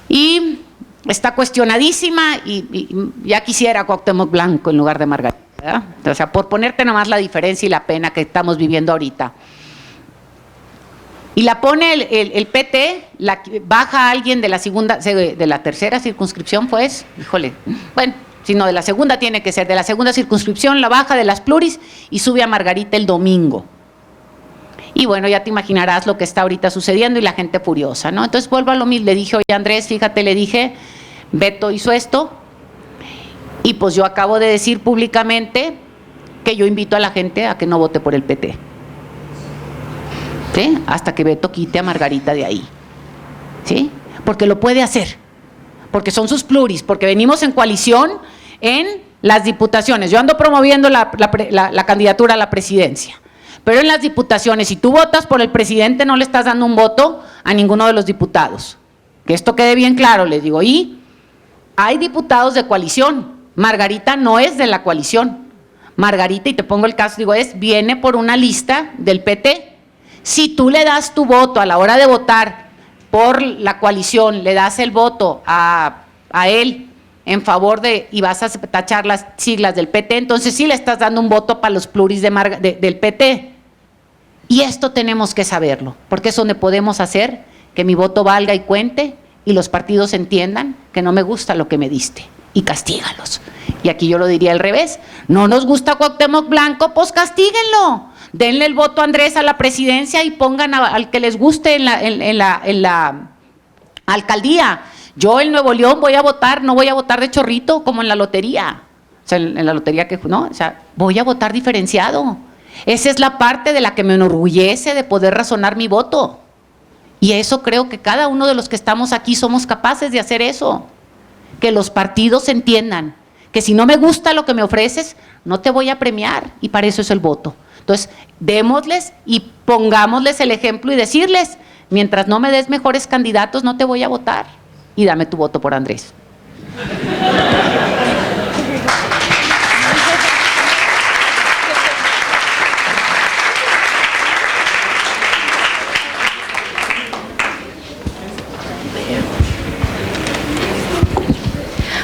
Y está cuestionadísima y ya quisiera Cuauhtémoc Blanco en lugar de Margarita, ¿verdad? O sea, por ponerte nomás la diferencia y la pena que estamos viviendo ahorita. Y la pone el PT, baja alguien de la tercera circunscripción, pues, híjole, bueno, sino de la segunda tiene que ser, de la segunda circunscripción la baja de las pluris y sube a Margarita el domingo. Y bueno, ya te imaginarás lo que está ahorita sucediendo y la gente furiosa, ¿no? Entonces vuelvo a lo mismo, le dije, oye Andrés, fíjate, le dije, Beto hizo esto y pues yo acabo de decir públicamente que yo invito a la gente a que no vote por el PT. ¿Sí? Hasta que Beto quite a Margarita de ahí, ¿sí? Porque lo puede hacer, porque son sus pluris, porque venimos en coalición en las diputaciones. Yo ando promoviendo la candidatura a la presidencia, pero en las diputaciones, si tú votas por el presidente, no le estás dando un voto a ninguno de los diputados. Que esto quede bien claro, les digo. Y hay diputados de coalición. Margarita no es de la coalición. Margarita, y te pongo el caso, digo, viene por una lista del PT. Si tú le das tu voto a la hora de votar por la coalición, le das el voto a él en favor de, y vas a tachar las siglas del PT, entonces sí le estás dando un voto para los pluris del PT. Y esto tenemos que saberlo, porque es donde podemos hacer que mi voto valga y cuente y los partidos entiendan que no me gusta lo que me diste y castígalos. Y aquí yo lo diría al revés, no nos gusta Cuauhtémoc Blanco, pues castíguenlo. Denle el voto a Andrés a la presidencia y pongan al que les guste en la alcaldía. Yo en Nuevo León voy a votar, no voy a votar de chorrito como en la lotería. O sea, en la lotería que, ¿no? O sea, voy a votar diferenciado. Esa es la parte de la que me enorgullece de poder razonar mi voto. Y eso creo que cada uno de los que estamos aquí somos capaces de hacer eso. Que los partidos entiendan que si no me gusta lo que me ofreces, no te voy a premiar. Y para eso es el voto. Entonces, démosles y pongámosles el ejemplo y decirles, mientras no me des mejores candidatos, no te voy a votar. Y dame tu voto por Andrés.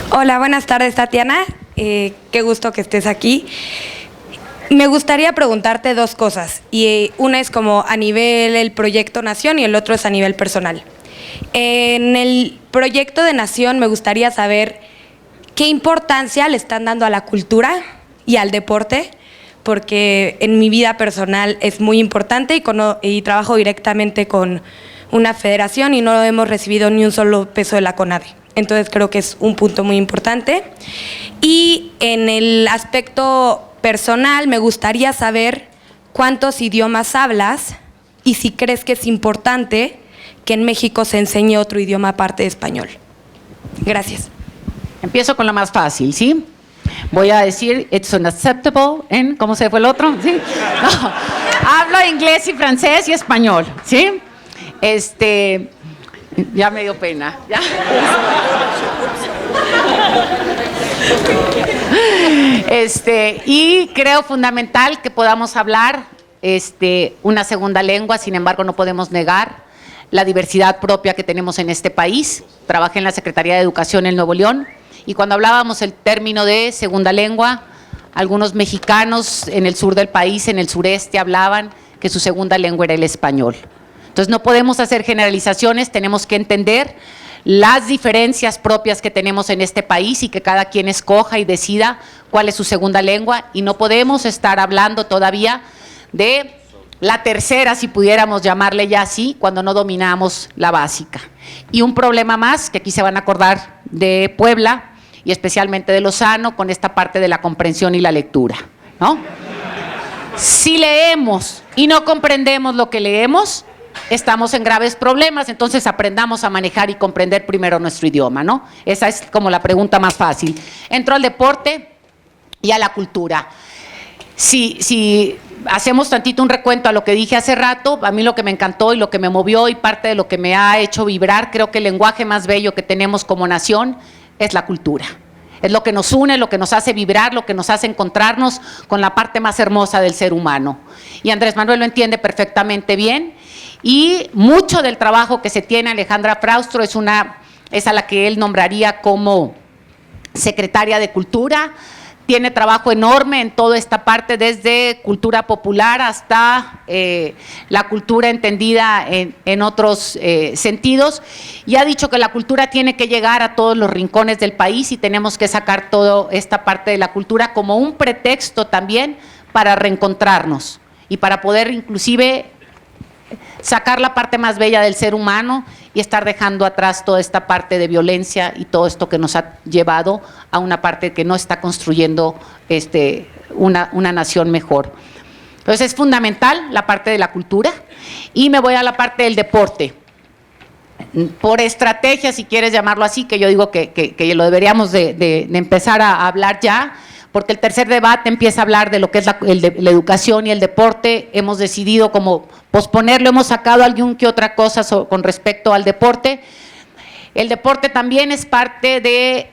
Hola, buenas tardes, Tatiana. Qué gusto que estés aquí. Me gustaría preguntarte dos cosas, y una es como a nivel el proyecto Nación y el otro es a nivel personal. En el proyecto de Nación me gustaría saber qué importancia le están dando a la cultura y al deporte, porque en mi vida personal es muy importante y trabajo directamente con una federación y no hemos recibido ni un solo peso de la CONADE. Entonces creo que es un punto muy importante. Y en el aspecto personal, me gustaría saber cuántos idiomas hablas y si crees que es importante que en México se enseñe otro idioma aparte de español. Gracias. Empiezo con lo más fácil, ¿sí? Voy a decir, it's unacceptable en, ¿cómo se fue el otro? ¿Sí? No, hablo inglés y francés y español, ¿sí? Ya me dio pena, ¿ya? Y creo fundamental que podamos hablar una segunda lengua, sin embargo no podemos negar la diversidad propia que tenemos en este país. Trabajé en la Secretaría de Educación en Nuevo León y cuando hablábamos el término de segunda lengua, algunos mexicanos en el sur del país, en el sureste, hablaban que su segunda lengua era el español. Entonces no podemos hacer generalizaciones, tenemos que entender las diferencias propias que tenemos en este país y que cada quien escoja y decida cuál es su segunda lengua y no podemos estar hablando todavía de la tercera, si pudiéramos llamarle ya así, cuando no dominamos la básica. Y un problema más, que aquí se van a acordar de Puebla y especialmente de Lozano, con esta parte de la comprensión y la lectura, ¿no? Si leemos y no comprendemos lo que leemos, estamos en graves problemas, entonces aprendamos a manejar y comprender primero nuestro idioma, ¿no? Esa es como la pregunta más fácil. Entro al deporte y a la cultura. Si hacemos tantito un recuento a lo que dije hace rato, a mí lo que me encantó y lo que me movió y parte de lo que me ha hecho vibrar, creo que el lenguaje más bello que tenemos como nación es la cultura. Es lo que nos une, lo que nos hace vibrar, lo que nos hace encontrarnos con la parte más hermosa del ser humano. Y Andrés Manuel lo entiende perfectamente bien. Y mucho del trabajo que se tiene Alejandra Fraustro es a la que él nombraría como secretaria de Cultura. Tiene trabajo enorme en toda esta parte, desde cultura popular hasta la cultura entendida en otros sentidos. Y ha dicho que la cultura tiene que llegar a todos los rincones del país y tenemos que sacar toda esta parte de la cultura como un pretexto también para reencontrarnos y para poder inclusive sacar la parte más bella del ser humano y estar dejando atrás toda esta parte de violencia y todo esto que nos ha llevado a una parte que no está construyendo una nación mejor. Entonces es fundamental la parte de la cultura y me voy a la parte del deporte. Por estrategia, si quieres llamarlo así, que yo digo que lo deberíamos de empezar a hablar ya, porque el tercer debate empieza a hablar de lo que es la educación y el deporte. Hemos decidido como posponerlo, hemos sacado alguna que otra cosa con respecto al deporte. El deporte también es parte de,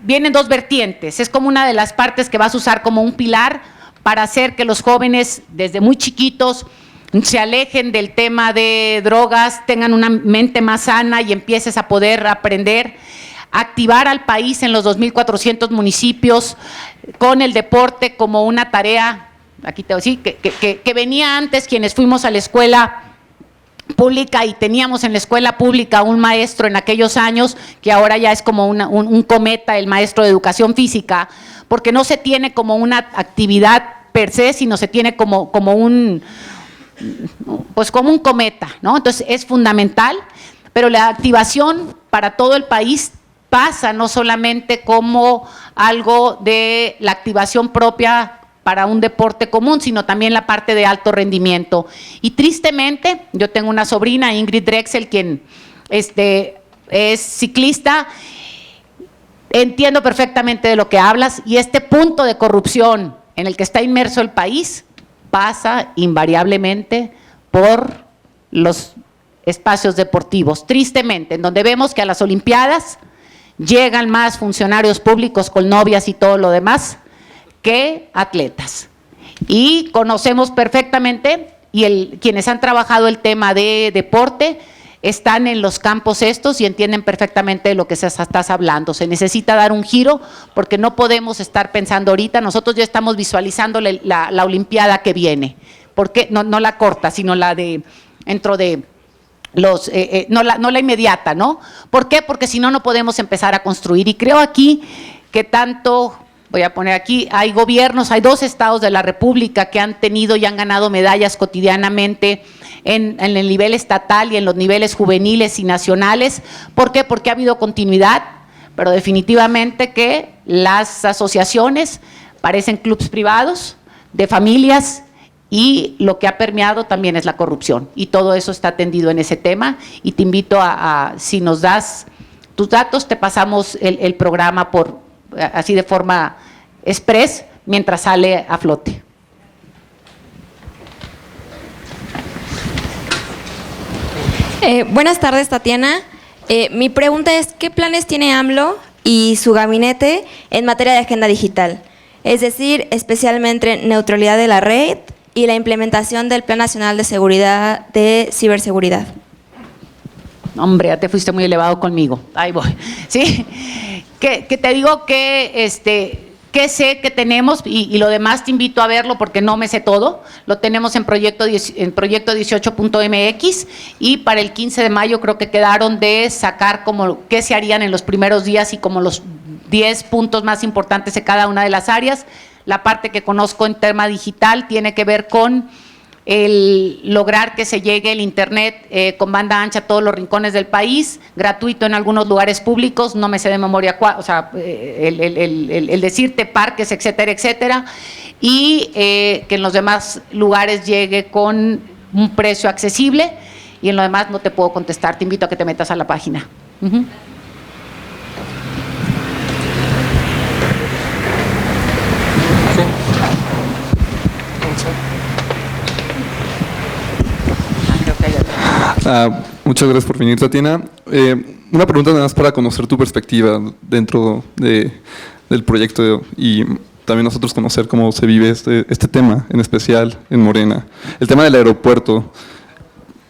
vienen dos vertientes, es como una de las partes que vas a usar como un pilar para hacer que los jóvenes desde muy chiquitos se alejen del tema de drogas, tengan una mente más sana y empieces a poder aprender, activar al país en los 2.400 municipios con el deporte como una tarea, aquí te voy a decir, que venía antes quienes fuimos a la escuela pública y teníamos en la escuela pública un maestro en aquellos años que ahora ya es como un cometa, el maestro de educación física, porque no se tiene como una actividad per se, sino se tiene como un cometa, ¿no? Entonces es fundamental, pero la activación para todo el país pasa no solamente como algo de la activación propia para un deporte común, sino también la parte de alto rendimiento. Y tristemente, yo tengo una sobrina, Ingrid Drexel, quien es ciclista, entiendo perfectamente de lo que hablas, y este punto de corrupción en el que está inmerso el país pasa invariablemente por los espacios deportivos, tristemente, en donde vemos que a las Olimpiadas llegan más funcionarios públicos con novias y todo lo demás que atletas. Y conocemos perfectamente, y quienes han trabajado el tema de deporte están en los campos estos y entienden perfectamente de lo que estás hablando. Se necesita dar un giro porque no podemos estar pensando ahorita, nosotros ya estamos visualizando la Olimpiada que viene, porque no la corta, sino la de dentro de los, no la inmediata, ¿no? ¿Por qué? Porque si no, no podemos empezar a construir. Y creo aquí que tanto, voy a poner aquí, hay gobiernos, hay 2 estados de la República que han tenido y han ganado medallas cotidianamente en el nivel estatal y en los niveles juveniles y nacionales. ¿Por qué? Porque ha habido continuidad, pero definitivamente que las asociaciones parecen clubes privados de familias, y lo que ha permeado también es la corrupción, y todo eso está atendido en ese tema, y te invito si nos das tus datos, te pasamos el programa así de forma express, mientras sale a flote. Buenas tardes, Tatiana. Mi pregunta es, ¿qué planes tiene AMLO y su gabinete en materia de agenda digital? Es decir, especialmente neutralidad de la red y la implementación del Plan Nacional de Seguridad de Ciberseguridad. Hombre, ya te fuiste muy elevado conmigo. Ahí voy. ¿Sí? Que te digo que sé que tenemos, y lo demás te invito a verlo porque no me sé todo, lo tenemos en proyecto 18.mx, y para el 15 de mayo creo que quedaron de sacar como qué se harían en los primeros días y como los 10 puntos más importantes de cada una de las áreas. La parte que conozco en tema digital tiene que ver con el lograr que se llegue el internet con banda ancha a todos los rincones del país, gratuito en algunos lugares públicos, no me sé de memoria o sea, el decirte parques, etcétera, etcétera, y que en los demás lugares llegue con un precio accesible, y en lo demás no te puedo contestar, te invito a que te metas a la página. Muchas gracias por venir, Tatiana. Una pregunta nada más para conocer tu perspectiva dentro del proyecto y también nosotros conocer cómo se vive este tema, en especial en Morena. El tema del aeropuerto.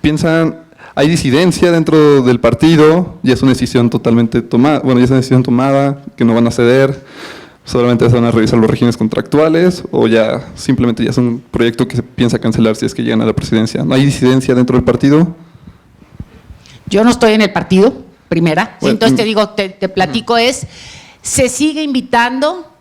¿Piensan, hay disidencia dentro del partido? ¿Ya es una decisión totalmente tomada? Bueno, ya es una decisión tomada, que no van a ceder, solamente se van a revisar los regímenes contractuales o ya simplemente ya es un proyecto que se piensa cancelar si es que llegan a la presidencia. ¿No hay disidencia dentro del partido? Yo no estoy en el partido, primera. Bueno, entonces te digo, te platico se sigue invitando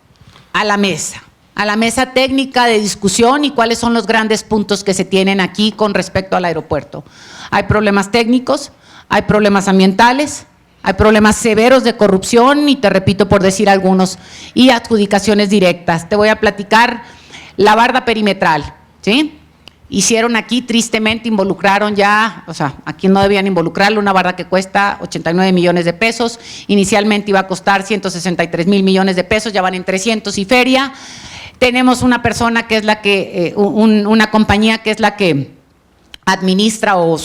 a la mesa técnica de discusión y cuáles son los grandes puntos que se tienen aquí con respecto al aeropuerto. Hay problemas técnicos, hay problemas ambientales, hay problemas severos de corrupción y te repito por decir algunos, y adjudicaciones directas. Te voy a platicar la barda perimetral, ¿sí? Hicieron aquí, tristemente, involucraron ya, o sea, aquí no debían involucrarlo, una barda que cuesta 89 millones de pesos, inicialmente iba a costar 163 mil millones de pesos, ya van en 300 y feria. Tenemos una persona que es la que, una compañía que es la que administra o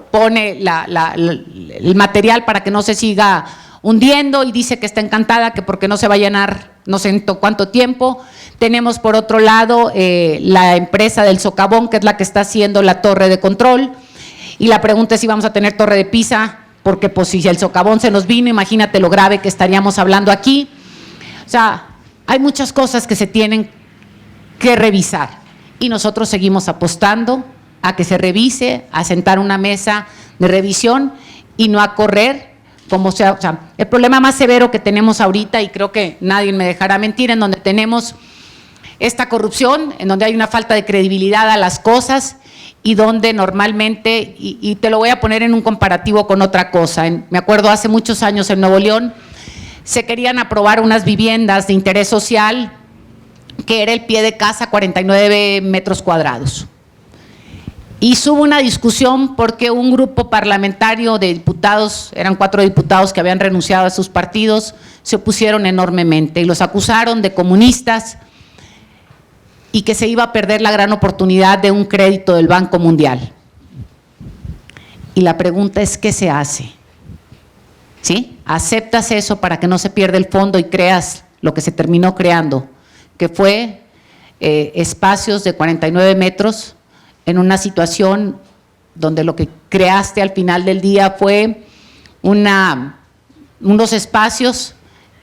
pone el material para que no se siga hundiendo y dice que está encantada, que porque no se va a llenar no sé en cuánto tiempo. Tenemos por otro lado la empresa del socavón, que es la que está haciendo la torre de control, y la pregunta es si vamos a tener torre de Pisa, porque pues si el socavón se nos vino, imagínate lo grave que estaríamos hablando aquí. O sea, hay muchas cosas que se tienen que revisar y nosotros seguimos apostando a que se revise, a sentar una mesa de revisión y no a correr como sea. O sea, el problema más severo que tenemos ahorita, y creo que nadie me dejará mentir, en donde tenemos esta corrupción, en donde hay una falta de credibilidad a las cosas y donde normalmente, y te lo voy a poner en un comparativo con otra cosa, me acuerdo hace muchos años en Nuevo León, se querían aprobar unas viviendas de interés social que era el pie de casa 49 metros cuadrados. Y hubo una discusión porque un grupo parlamentario de diputados, eran 4 diputados que habían renunciado a sus partidos, se opusieron enormemente y los acusaron de comunistas y que se iba a perder la gran oportunidad de un crédito del Banco Mundial. Y la pregunta es, ¿qué se hace? ¿Sí? ¿Aceptas eso para que no se pierda el fondo y creas lo que se terminó creando, que fue espacios de 49 metros en una situación donde lo que creaste al final del día fue unos espacios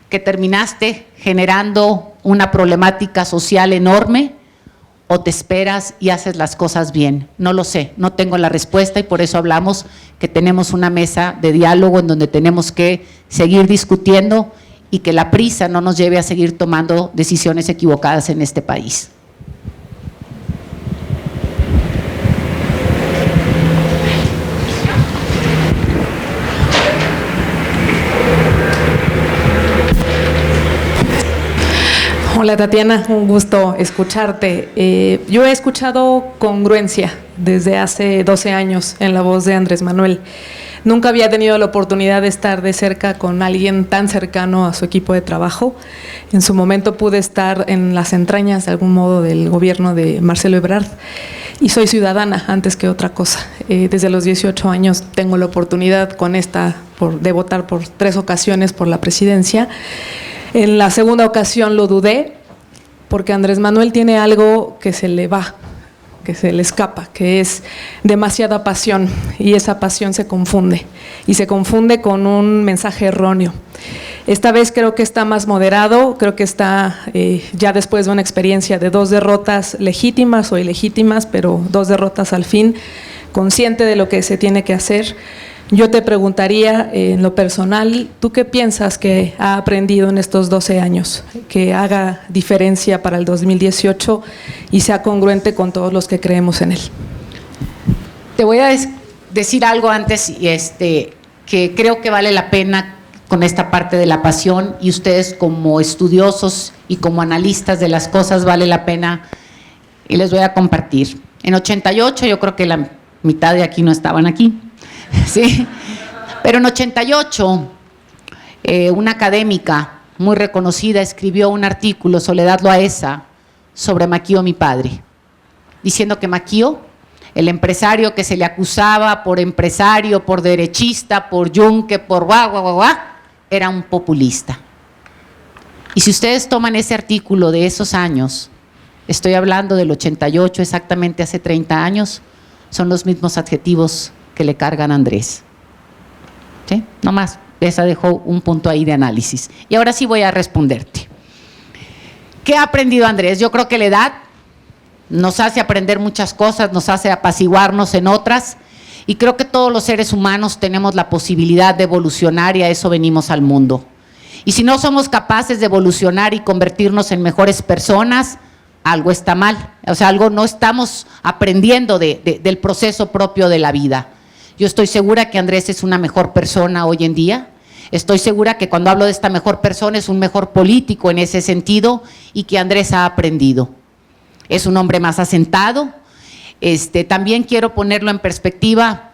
que terminaste generando una problemática social enorme, o te esperas y haces las cosas bien? No lo sé, no tengo la respuesta y por eso hablamos que tenemos una mesa de diálogo en donde tenemos que seguir discutiendo y que la prisa no nos lleve a seguir tomando decisiones equivocadas en este país. Hola Tatiana, un gusto escucharte. Yo he escuchado congruencia desde hace 12 años en la voz de Andrés Manuel. Nunca había tenido la oportunidad de estar de cerca con alguien tan cercano a su equipo de trabajo. En su momento pude estar en las entrañas de algún modo del gobierno de Marcelo Ebrard y soy ciudadana antes que otra cosa. Desde los 18 años tengo la oportunidad de votar por 3 ocasiones por la presidencia. En la segunda ocasión lo dudé porque Andrés Manuel tiene algo que se le va, que se le escapa, que es demasiada pasión y esa pasión se confunde y se confunde con un mensaje erróneo. Esta vez creo que está más moderado, creo que está ya después de una experiencia de 2 derrotas legítimas o ilegítimas, pero 2 derrotas al fin, consciente de lo que se tiene que hacer. Yo te preguntaría, en lo personal, ¿tú qué piensas que ha aprendido en estos 12 años que haga diferencia para el 2018 y sea congruente con todos los que creemos en él? Te voy a decir algo antes, que creo que vale la pena con esta parte de la pasión, y ustedes como estudiosos y como analistas de las cosas vale la pena, y les voy a compartir. En 88, yo creo que la mitad de aquí no estaban aquí. Sí, pero en 88 una académica muy reconocida escribió un artículo, Soledad Loaesa, sobre Maquío, mi padre, diciendo que Maquío El empresario que se le acusaba por empresario, por derechista, por yunque, por era un populista. Y si ustedes toman ese artículo de esos años, estoy hablando del 88, exactamente hace 30 años, son los mismos adjetivos que le cargan a Andrés. ¿Sí? No más, esa dejó un punto ahí de análisis. Y ahora sí voy a responderte. ¿Qué ha aprendido Andrés? Yo creo que la edad nos hace aprender muchas cosas, nos hace apaciguarnos en otras, y creo que todos los seres humanos tenemos la posibilidad de evolucionar y a eso venimos al mundo. Y si no somos capaces de evolucionar y convertirnos en mejores personas, algo está mal, o sea, algo no estamos aprendiendo del proceso propio de la vida. Yo estoy segura que Andrés es una mejor persona hoy en día, estoy segura que cuando hablo de esta mejor persona es un mejor político en ese sentido y que Andrés ha aprendido. Es un hombre más asentado. También quiero ponerlo en perspectiva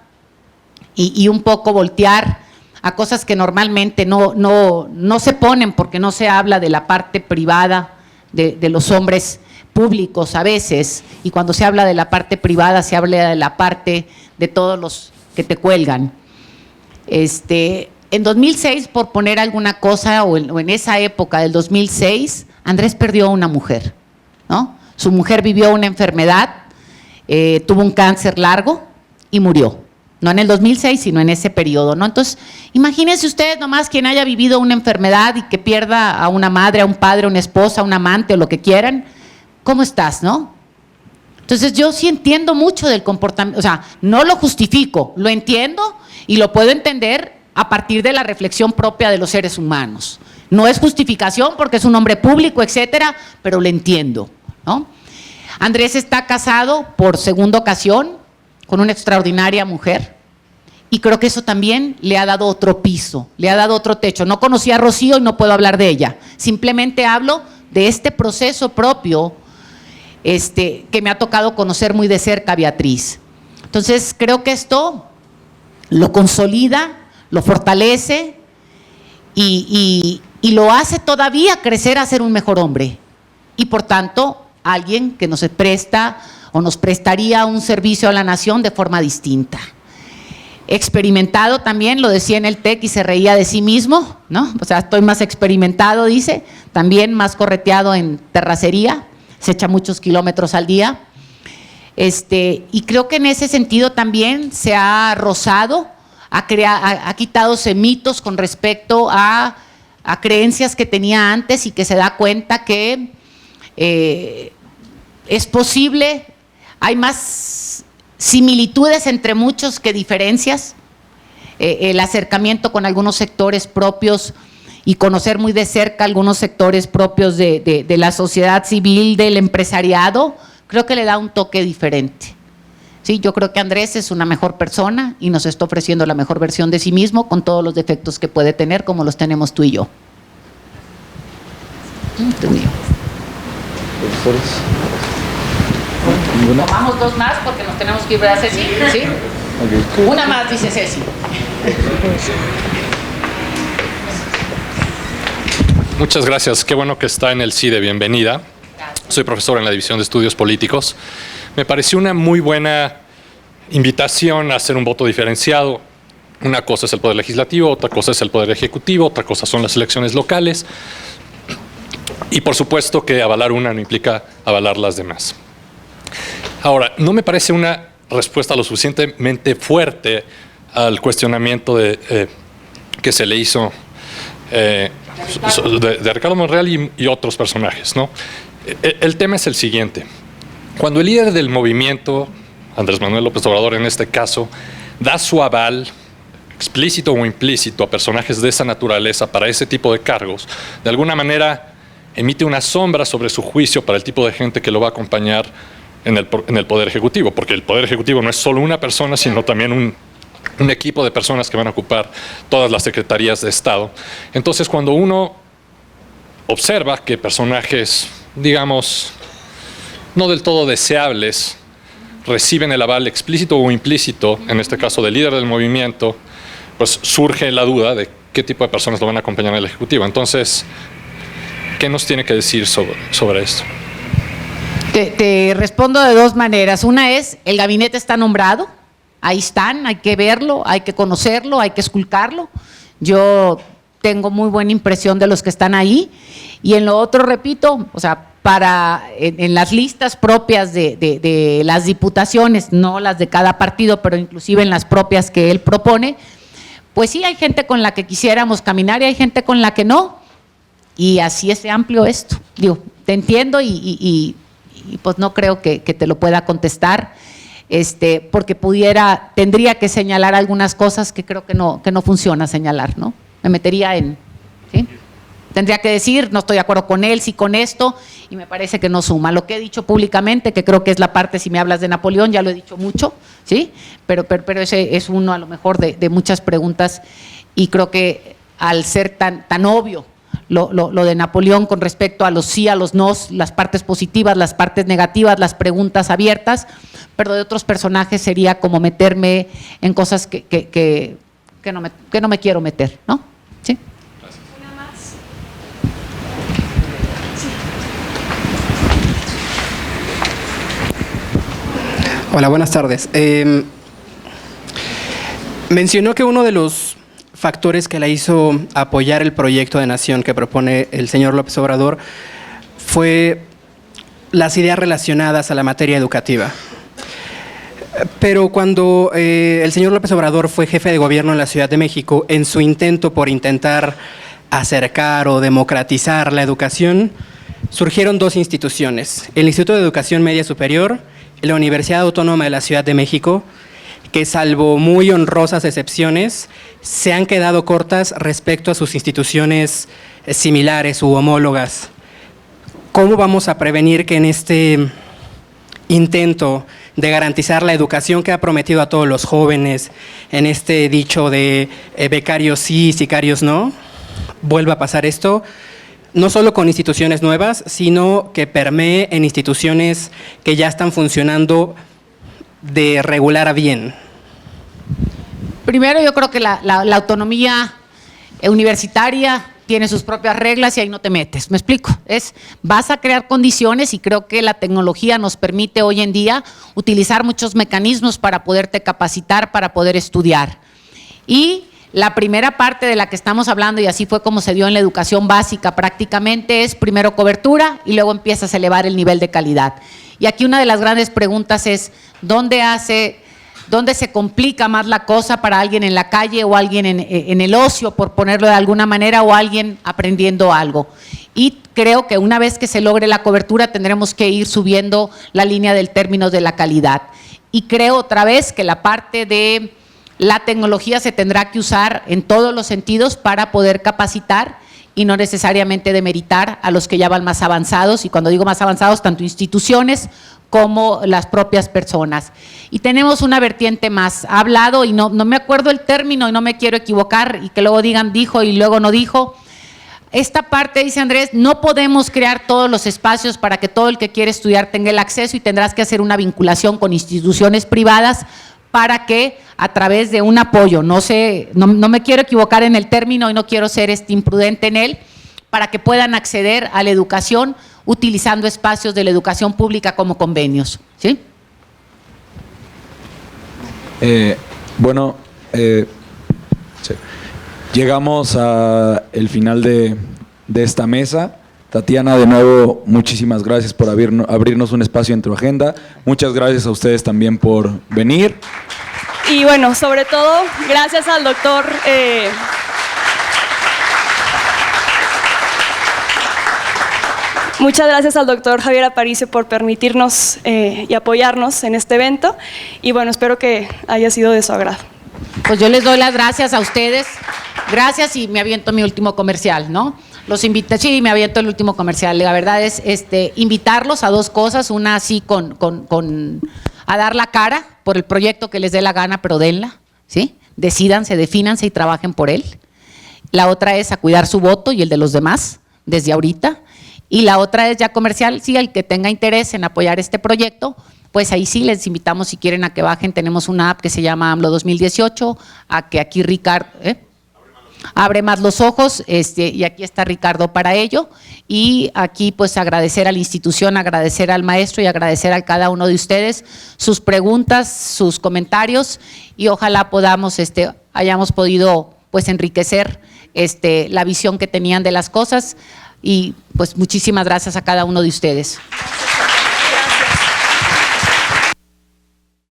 y un poco voltear a cosas que normalmente no se ponen porque no se habla de la parte privada de los hombres públicos a veces, y cuando se habla de la parte privada se habla de la parte de todos los que te cuelgan. En 2006, por poner alguna cosa, o en esa época del 2006, Andrés perdió a una mujer, ¿no? Su mujer vivió una enfermedad, tuvo un cáncer largo y murió. No en el 2006, sino en ese periodo, ¿no? Entonces, imagínense ustedes nomás quien haya vivido una enfermedad y que pierda a una madre, a un padre, a una esposa, a un amante o lo que quieran. ¿Cómo estás, no? Entonces, yo sí entiendo mucho del comportamiento, o sea, no lo justifico, lo entiendo y lo puedo entender a partir de la reflexión propia de los seres humanos. No es justificación porque es un hombre público, etcétera, pero lo entiendo, ¿no? Andrés está casado por segunda ocasión con una extraordinaria mujer y creo que eso también le ha dado otro piso, le ha dado otro techo. No conocí a Rocío y no puedo hablar de ella, simplemente hablo de este proceso propio que me ha tocado conocer muy de cerca a Beatriz. Entonces creo que esto lo consolida, lo fortalece y lo hace todavía crecer a ser un mejor hombre y por tanto alguien que nos presta o nos prestaría un servicio a la nación de forma distinta. Experimentado también, lo decía en el TEC y se reía de sí mismo, ¿no? O sea, estoy más experimentado, dice, también más correteado en terracería, se echa muchos kilómetros al día. Y creo que en ese sentido también se ha rozado, ha quitado mitos con respecto a creencias que tenía antes y que se da cuenta que es posible, hay más similitudes entre muchos que diferencias, el acercamiento con algunos sectores propios y conocer muy de cerca algunos sectores propios de la sociedad civil, del empresariado, creo que le da un toque diferente. Sí, yo creo que Andrés es una mejor persona y nos está ofreciendo la mejor versión de sí mismo con todos los defectos que puede tener, como los tenemos tú y yo. Tomamos dos más porque nos tenemos que ir, ¿verdad, Ceci? ¿Sí? Okay. Una más, dice Ceci. Muchas gracias. Qué bueno que está en el CIDE. Bienvenida. Soy profesor en la División de Estudios Políticos. Me pareció una muy buena invitación a hacer un voto diferenciado. Una cosa es el Poder Legislativo, otra cosa es el Poder Ejecutivo, otra cosa son las elecciones locales. Y por supuesto que avalar una no implica avalar las demás. Ahora, no me parece una respuesta lo suficientemente fuerte al cuestionamiento que se le hizo de Ricardo Monreal y otros personajes, ¿no? El tema es el siguiente. Cuando el líder del movimiento, Andrés Manuel López Obrador en este caso, da su aval explícito o implícito a personajes de esa naturaleza para ese tipo de cargos, de alguna manera emite una sombra sobre su juicio para el tipo de gente que lo va a acompañar en el Poder Ejecutivo, porque el Poder Ejecutivo no es solo una persona, sino también un equipo de personas que van a ocupar todas las secretarías de Estado. Entonces, cuando uno observa que personajes, digamos, no del todo deseables, reciben el aval explícito o implícito, en este caso del líder del movimiento, pues surge la duda de qué tipo de personas lo van a acompañar en el Ejecutivo. Entonces, ¿qué nos tiene que decir sobre esto? Te respondo de dos maneras. Una es, el gabinete está nombrado, ahí están, hay que verlo, hay que conocerlo, hay que esculcarlo. Yo tengo muy buena impresión de los que están ahí. Y en lo otro, repito, o sea, en las listas propias de las diputaciones, no las de cada partido, pero inclusive en las propias que él propone, pues sí hay gente con la que quisiéramos caminar y hay gente con la que no. Y así es de amplio esto. Digo, te entiendo y pues no creo que te lo pueda contestar, porque tendría que señalar algunas cosas que creo que no funciona señalar, ¿no? Me metería ¿sí? Tendría que decir, no estoy de acuerdo con él, sí con esto, y me parece que no suma. Lo que he dicho públicamente, que creo que es la parte, si me hablas de Napoleón, ya lo he dicho mucho, ¿sí? Pero ese es uno a lo mejor de muchas preguntas, y creo que al ser tan obvio lo de Napoleón con respecto a los sí, a los no, las partes positivas, las partes negativas, las preguntas abiertas, pero de otros personajes sería como meterme en cosas que no me quiero meter, ¿no? ¿Sí? Una más. Hola, buenas tardes. Mencionó que uno de los factores que la hizo apoyar el proyecto de nación que propone el señor López Obrador fue las ideas relacionadas a la materia educativa. Pero cuando el señor López Obrador fue jefe de gobierno en la Ciudad de México, en su intento por intentar acercar o democratizar la educación, surgieron dos instituciones: el Instituto de Educación Media Superior y la Universidad Autónoma de la Ciudad de México, que salvo muy honrosas excepciones, se han quedado cortas respecto a sus instituciones similares u homólogas. ¿Cómo vamos a prevenir que en este intento de garantizar la educación que ha prometido a todos los jóvenes, en este dicho de becarios sí, sicarios no, vuelva a pasar esto? No solo con instituciones nuevas, sino que permee en instituciones que ya están funcionando de regular a bien. Primero, yo creo que la autonomía universitaria tiene sus propias reglas y ahí no te metes. ¿Me explico? Vas a crear condiciones y creo que la tecnología nos permite hoy en día utilizar muchos mecanismos para poderte capacitar, para poder estudiar. Y la primera parte de la que estamos hablando, y así fue como se dio en la educación básica prácticamente, es primero cobertura y luego empiezas a elevar el nivel de calidad. Y aquí una de las grandes preguntas es, ¿dónde se complica más la cosa para alguien en la calle o alguien en el ocio, por ponerlo de alguna manera, o alguien aprendiendo algo? Y creo que una vez que se logre la cobertura tendremos que ir subiendo la línea del término de la calidad. Y creo otra vez que la parte de la tecnología se tendrá que usar en todos los sentidos para poder capacitar y no necesariamente demeritar a los que ya van más avanzados, y cuando digo más avanzados, tanto instituciones como las propias personas. Y tenemos una vertiente más. Ha hablado, y no me acuerdo el término y no me quiero equivocar, y que luego digan dijo y luego no dijo. Esta parte, dice Andrés, no podemos crear todos los espacios para que todo el que quiere estudiar tenga el acceso, y tendrás que hacer una vinculación con instituciones privadas para que a través de un apoyo, no me quiero equivocar en el término y no quiero ser imprudente en él, para que puedan acceder a la educación utilizando espacios de la educación pública como convenios. ¿Sí? Sí. Llegamos al final de esta mesa. Tatiana, de nuevo, muchísimas gracias por abrirnos un espacio en tu agenda. Muchas gracias a ustedes también por venir. Y bueno, sobre todo, gracias al doctor muchas gracias al doctor Javier Aparicio por permitirnos y apoyarnos en este evento. Y bueno, espero que haya sido de su agrado. Pues yo les doy las gracias a ustedes. Gracias, y me aviento mi último comercial, ¿no? Sí, me aviento el último comercial. La verdad es invitarlos a dos cosas. Una, así a dar la cara por el proyecto que les dé la gana, pero denla, ¿sí? Decídanse, defínanse y trabajen por él. La otra es a cuidar su voto y el de los demás desde ahorita. Y la otra es ya comercial, sí, el que tenga interés en apoyar este proyecto, pues ahí sí les invitamos, si quieren, a que bajen. Tenemos una app que se llama AMLO 2018, a que aquí Ricardo… Abre Más los Ojos, y aquí está Ricardo para ello. Y aquí pues agradecer a la institución, agradecer al maestro y agradecer a cada uno de ustedes sus preguntas, sus comentarios, y ojalá hayamos podido pues enriquecer la visión que tenían de las cosas, y pues muchísimas gracias a cada uno de ustedes.